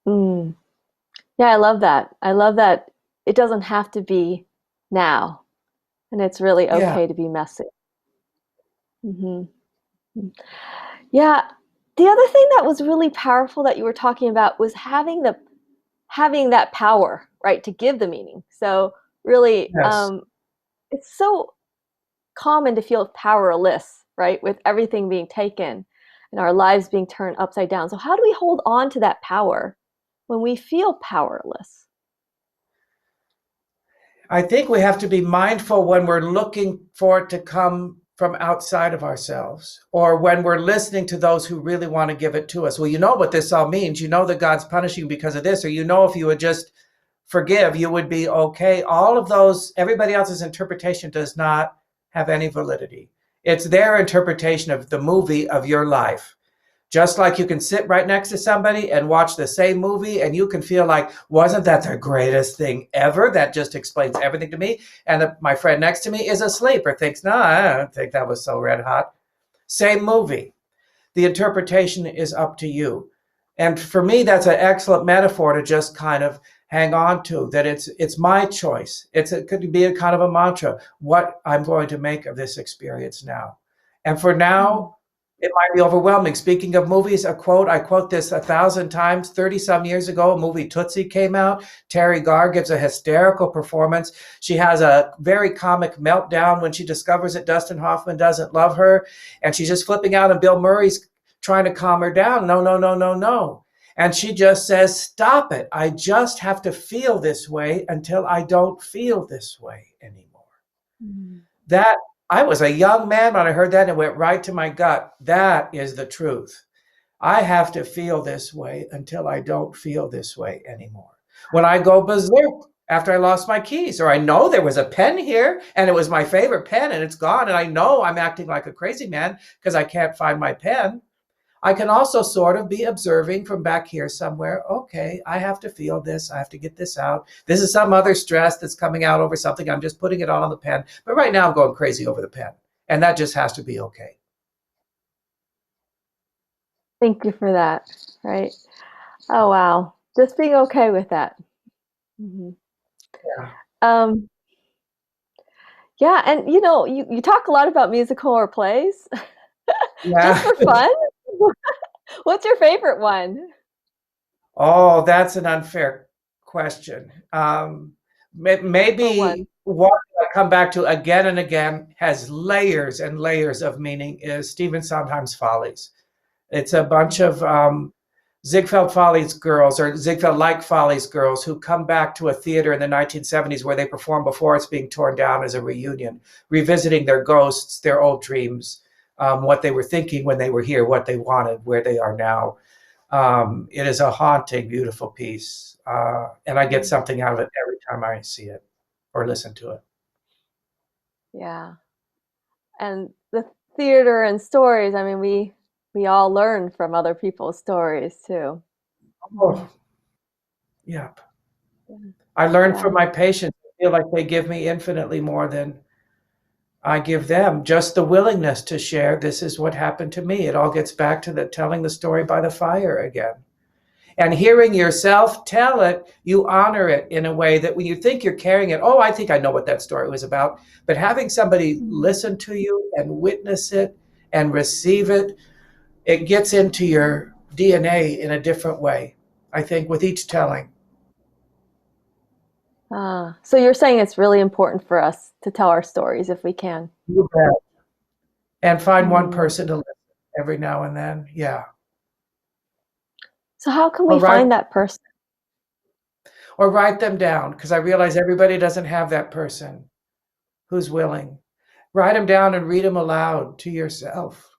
Yeah, I love that. I love that it doesn't have to be now, and it's really okay to be messy. Yeah, the other thing that was really powerful that you were talking about was having that power, right, to give the meaning. So really, it's so common to feel powerless, right, with everything being taken and our lives being turned upside down. So how do we hold on to that power when we feel powerless? I think we have to be mindful when we're looking for it to come from outside of ourselves, or when we're listening to those who really want to give it to us. Well, you know what this all means. You know that God's punishing because of this, or you know if you would just forgive, you would be okay. All of those, everybody else's interpretation does not have any validity. It's their interpretation of the movie of your life. Just like you can sit right next to somebody and watch the same movie and you can feel like, wasn't that the greatest thing ever? That just explains everything to me. And my friend next to me is asleep or thinks, no, I don't think that was so red hot. Same movie. The interpretation is up to you. And for me, that's an excellent metaphor to just kind of hang on to, that it's my choice. It could be a kind of a mantra, what I'm going to make of this experience now. And for now, it might be overwhelming. Speaking of movies, I quote this 1,000 times. 30-some years ago, a movie Tootsie came out. Terry Garr gives a hysterical performance. She has a very comic meltdown when she discovers that Dustin Hoffman doesn't love her. And she's just flipping out, and Bill Murray's trying to calm her down. No, no, no, no, no. And she just says, stop it. I just have to feel this way until I don't feel this way anymore. That I was a young man when I heard that, and it went right to my gut. That is the truth. I have to feel this way until I don't feel this way anymore. When I go berserk after I lost my keys, or I know there was a pen here and it was my favorite pen and it's gone, and I know I'm acting like a crazy man because I can't find my pen, I can also sort of be observing from back here somewhere. Okay, I have to feel this. I have to get this out. This is some other stress that's coming out over something. I'm just putting it all on the pen. But right now I'm going crazy over the pen. And that just has to be okay. Thank you for that. Right. Oh, wow. Just being okay with that. Yeah. And you talk a lot about musical or plays. Just for fun. What's your favorite one? Oh, that's an unfair question. Maybe what I come back to again and again has layers and layers of meaning is Stephen Sondheim's Follies. It's a bunch of Ziegfeld Follies girls, or Ziegfeld-like Follies girls, who come back to a theater in the 1970s where they performed before it's being torn down as a reunion, revisiting their ghosts, their old dreams, what they were thinking when they were here, what they wanted, where they are now. It is a haunting, beautiful piece. And I get something out of it every time I see it or listen to it. Yeah. And the theater and stories, I mean, we all learn from other people's stories too. Oh, yeah. I learn from my patients. I feel like they give me infinitely more than I give them. Just the willingness to share, this is what happened to me. It all gets back to telling the story by the fire again. And hearing yourself tell it, you honor it in a way that when you think you're carrying it, oh, I think I know what that story was about. But having somebody listen to you and witness it and receive it, it gets into your DNA in a different way, I think, with each telling. So you're saying it's really important for us to tell our stories if we can. You bet. And find one person to listen every now and then. Yeah. So how can we find that person? Or write them down, because I realize everybody doesn't have that person who's willing. Write them down and read them aloud to yourself.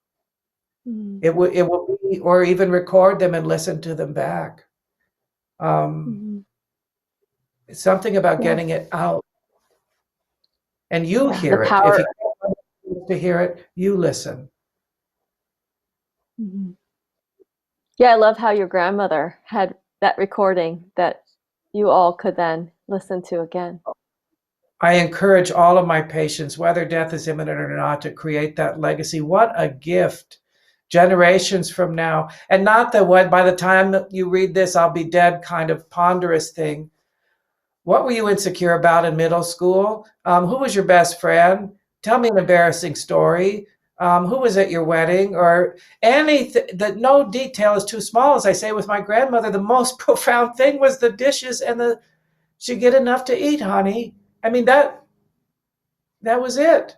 It will be, or even record them and listen to them back. It's something about getting it out. And you hear it. If you can't to hear it, you listen. Yeah, I love how your grandmother had that recording that you all could then listen to again. I encourage all of my patients, whether death is imminent or not, to create that legacy. What a gift. Generations from now. And not the what, by the time that you read this, I'll be dead kind of ponderous thing. What were you insecure about in middle school? Who was your best friend? Tell me an embarrassing story. Who was at your wedding? Or anything that no detail is too small. As I say with my grandmother, the most profound thing was the dishes and she'd get enough to eat, honey. I mean, that was it.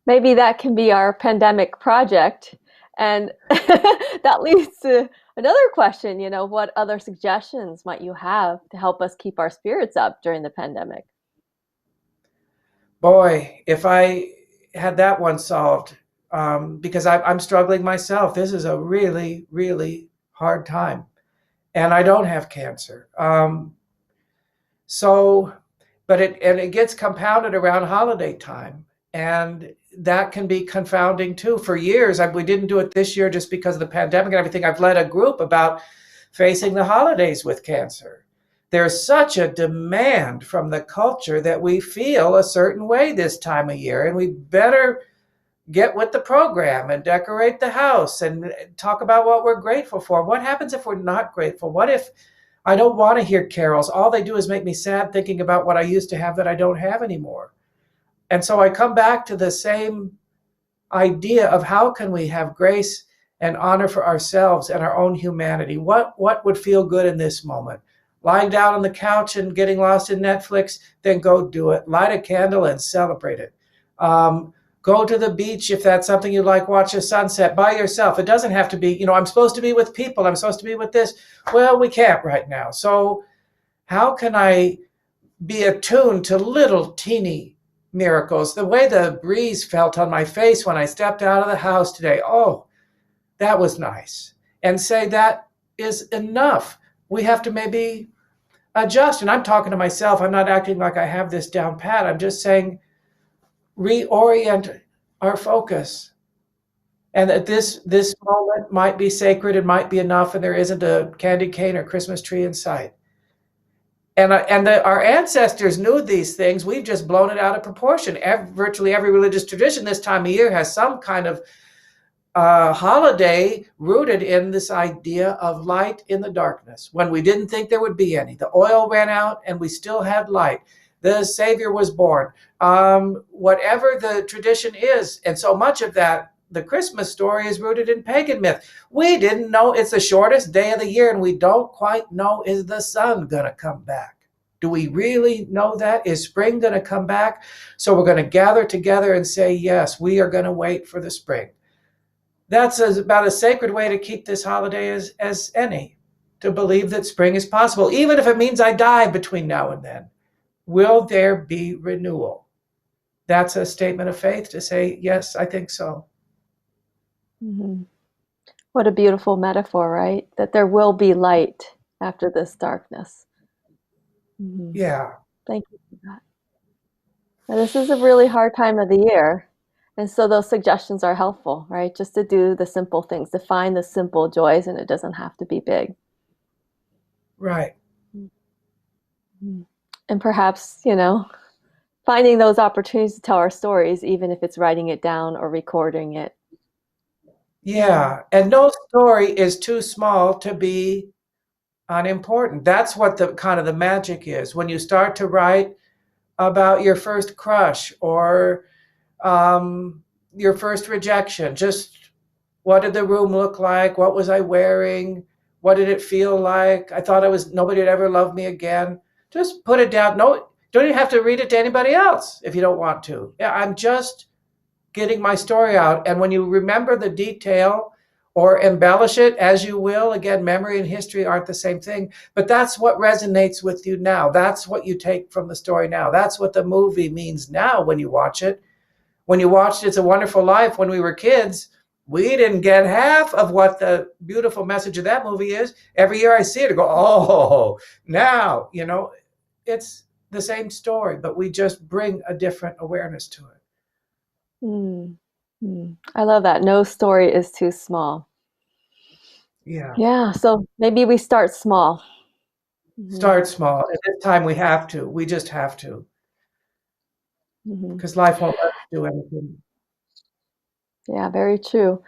Maybe that can be our pandemic project. And that leads to another question, what other suggestions might you have to help us keep our spirits up during the pandemic? Boy, if I had that one solved, because I'm struggling myself. This is a really, really hard time. And I don't have cancer. But it gets compounded around holiday time. And that can be confounding too. For years, we didn't do it this year just because of the pandemic and everything. I've led a group about facing the holidays with cancer. There's such a demand from the culture that we feel a certain way this time of year, and we better get with the program and decorate the house and talk about what we're grateful for. What happens if we're not grateful? What if I don't want to hear carols? All they do is make me sad thinking about what I used to have that I don't have anymore. And so I come back to the same idea of how can we have grace and honor for ourselves and our own humanity? What would feel good in this moment? Lying down on the couch and getting lost in Netflix, then go do it. Light a candle and celebrate it. Go to the beach if that's something you like. Watch a sunset by yourself. It doesn't have to be, I'm supposed to be with people. I'm supposed to be with this. Well, we can't right now. So how can I be attuned to little teeny miracles? The way the breeze felt on my face when I stepped out of the house today. Oh, that was nice. And say that is enough. We have to maybe adjust. And I'm talking to myself. I'm not acting like I have this down pat. I'm just saying, reorient our focus. And that this moment might be sacred, it might be enough, and there isn't a candy cane or Christmas tree in sight. And our ancestors knew these things. We've just blown it out of proportion. Virtually every religious tradition this time of year has some kind of holiday rooted in this idea of light in the darkness. When we didn't think there would be any, the oil ran out and we still had light. The Savior was born. Whatever the tradition is, and so much of that, the Christmas story is rooted in pagan myth. We didn't know it's the shortest day of the year, and we don't quite know, is the sun going to come back? Do we really know that? Is spring going to come back? So we're going to gather together and say, yes, we are going to wait for the spring. That's about as sacred way to keep this holiday as any, to believe that spring is possible, even if it means I die between now and then. Will there be renewal? That's a statement of faith to say, yes, I think so. Mm-hmm. What a beautiful metaphor, right? That there will be light after this darkness. Mm-hmm. Yeah. Thank you for that. Now, this is a really hard time of the year. And so those suggestions are helpful, right? Just to do the simple things, to find the simple joys, and it doesn't have to be big. Right. Mm-hmm. And perhaps, finding those opportunities to tell our stories, even if it's writing it down or recording it. Yeah, and no story is too small to be unimportant. That's what the kind of the magic is. When you start to write about your first crush or your first rejection, just what did the room look like? What was I wearing? What did it feel like? I thought nobody would ever love me again. Just put it down. No, don't even have to read it to anybody else if you don't want to. Yeah, I'm just getting my story out. And when you remember the detail or embellish it as you will, again, memory and history aren't the same thing, but that's what resonates with you now. That's what you take from the story now. That's what the movie means now when you watch it. When you watched It's a Wonderful Life when we were kids, we didn't get half of what the beautiful message of that movie is. Every year I see it, I go, oh, now, it's the same story, but we just bring a different awareness to it. Mm. I love that. No story is too small. Yeah. Yeah, so maybe we start small. Start small. At this time, we have to. We just have to. Because life won't let us do anything. Yeah, very true.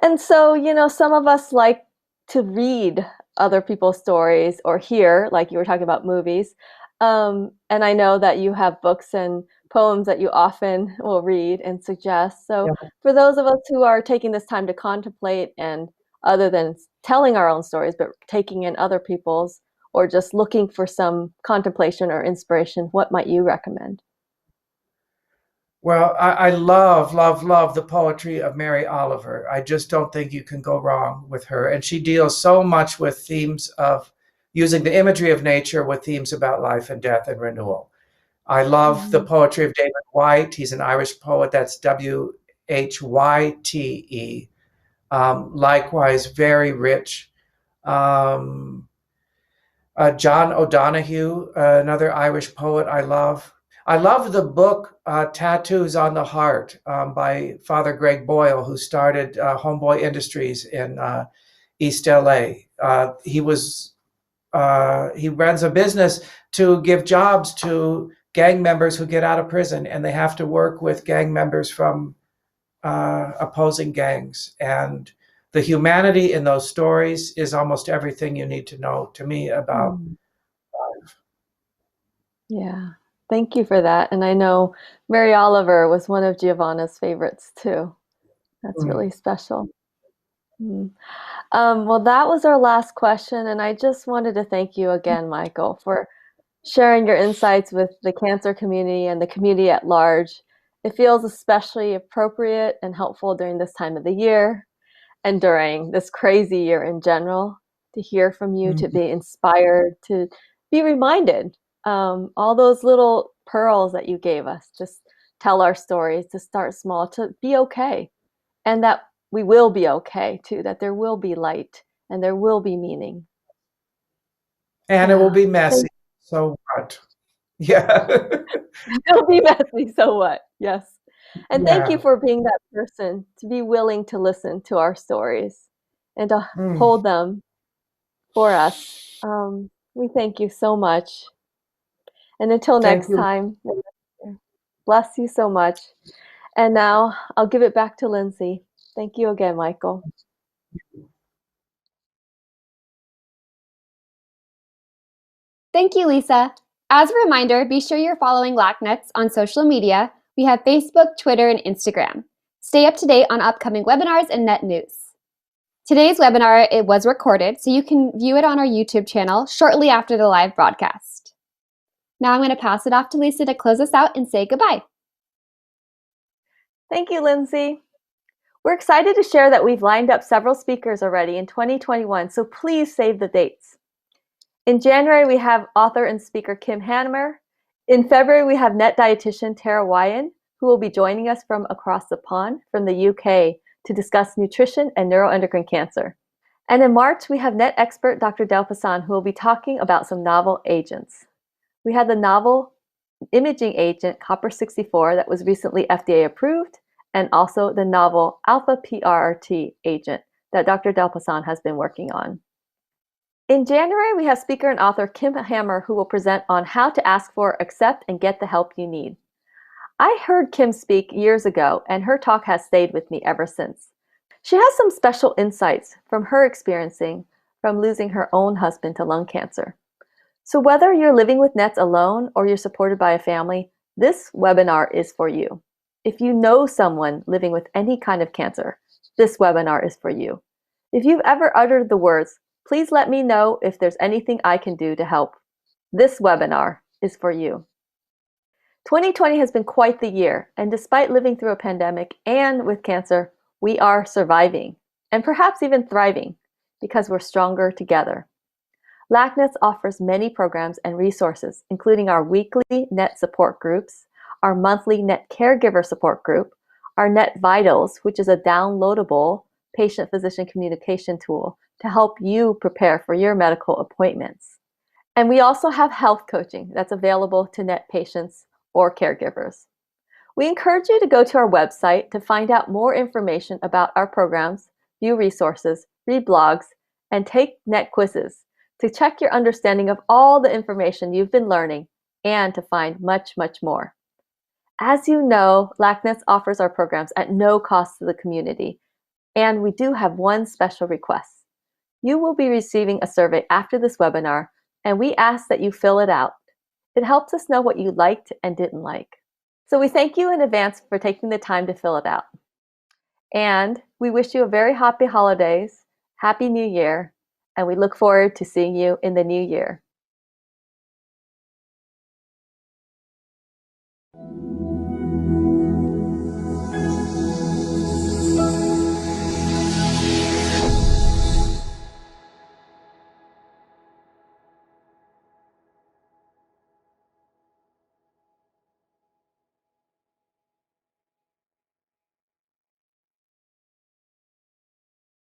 And so, some of us like to read other people's stories or hear, like you were talking about movies. And I know that you have books and poems that you often will read and suggest. So, Yeah. for those of us who are taking this time to contemplate and other than telling our own stories, but taking in other people's or just looking for some contemplation or inspiration, what might you recommend? Well, I love, love, love the poetry of Mary Oliver. I just don't think you can go wrong with her. And she deals so much with themes of using the imagery of nature with themes about life and death and renewal. I love the poetry of David Whyte. He's an Irish poet. That's Whyte. Likewise, very rich. John O'Donoghue, another Irish poet I love. I love the book Tattoos on the Heart by Father Greg Boyle, who started Homeboy Industries in East LA. He runs a business to give jobs to gang members who get out of prison, and they have to work with gang members from opposing gangs. And the humanity in those stories is almost everything you need to know, to me, about life. Yeah, thank you for that. And I know Mary Oliver was one of Giovanna's favorites too. That's really special. Mm. Well, that was our last question, and I just wanted to thank you again, Michael, for sharing your insights with the cancer community and the community at large. It feels especially appropriate and helpful during this time of the year and during this crazy year in general to hear from you, to be inspired, to be reminded. All those little pearls that you gave us, just tell our stories, to start small, to be okay. And that we will be okay too, that there will be light and there will be meaning. And it will be messy. So what? Yeah. It'll be messy, so what? Yes. And thank you Yeah. for being that person to be willing to listen to our stories and to hold them for us. We thank you so much. And until Thank next you. time, bless you so much. And now I'll give it back to Lindsay. Thank you again, Michael. Thank you, Lisa. As a reminder, be sure you're following LACNETS on social media. We have Facebook, Twitter, and Instagram. Stay up to date on upcoming webinars and net news. Today's webinar, it was recorded, so you can view it on our YouTube channel shortly after the live broadcast. Now I'm going to pass it off to Lisa to close us out and say goodbye. Thank you, Lindsay. We're excited to share that we've lined up several speakers already in 2021, so please save the dates. In January, we have author and speaker Kim Hannemer. In February, we have NET dietitian Tara Wyan, who will be joining us from across the pond from the UK to discuss nutrition and neuroendocrine cancer. And in March, we have NET expert Dr. Delpasan, who will be talking about some novel agents. We had the novel imaging agent Copper-64 that was recently FDA approved, and also the novel alpha PRRT agent that Dr. Delpasan has been working on. In January, we have speaker and author Kim Hammer, who will present on how to ask for, accept, and get the help you need. I heard Kim speak years ago, and her talk has stayed with me ever since. She has some special insights from her experiencing from losing her own husband to lung cancer. So whether you're living with NETs alone or you're supported by a family, this webinar is for you. If you know someone living with any kind of cancer, this webinar is for you. If you've ever uttered the words, "Please let me know if there's anything I can do to help," this webinar is for you. 2020 has been quite the year, and despite living through a pandemic and with cancer, we are surviving and perhaps even thriving because we're stronger together. LACNETS offers many programs and resources, including our weekly NET support groups, our monthly NET caregiver support group, our NET Vitals, which is a downloadable patient-physician communication tool to help you prepare for your medical appointments. And we also have health coaching that's available to NET patients or caregivers. We encourage you to go to our website to find out more information about our programs, view resources, read blogs, and take NET quizzes to check your understanding of all the information you've been learning and to find much, much more. As you know, LACNETS offers our programs at no cost to the community, and we do have one special request. You will be receiving a survey after this webinar, and we ask that you fill it out. It helps us know what you liked and didn't like. So we thank you in advance for taking the time to fill it out. And we wish you a very happy holidays, Happy New Year, and we look forward to seeing you in the new year.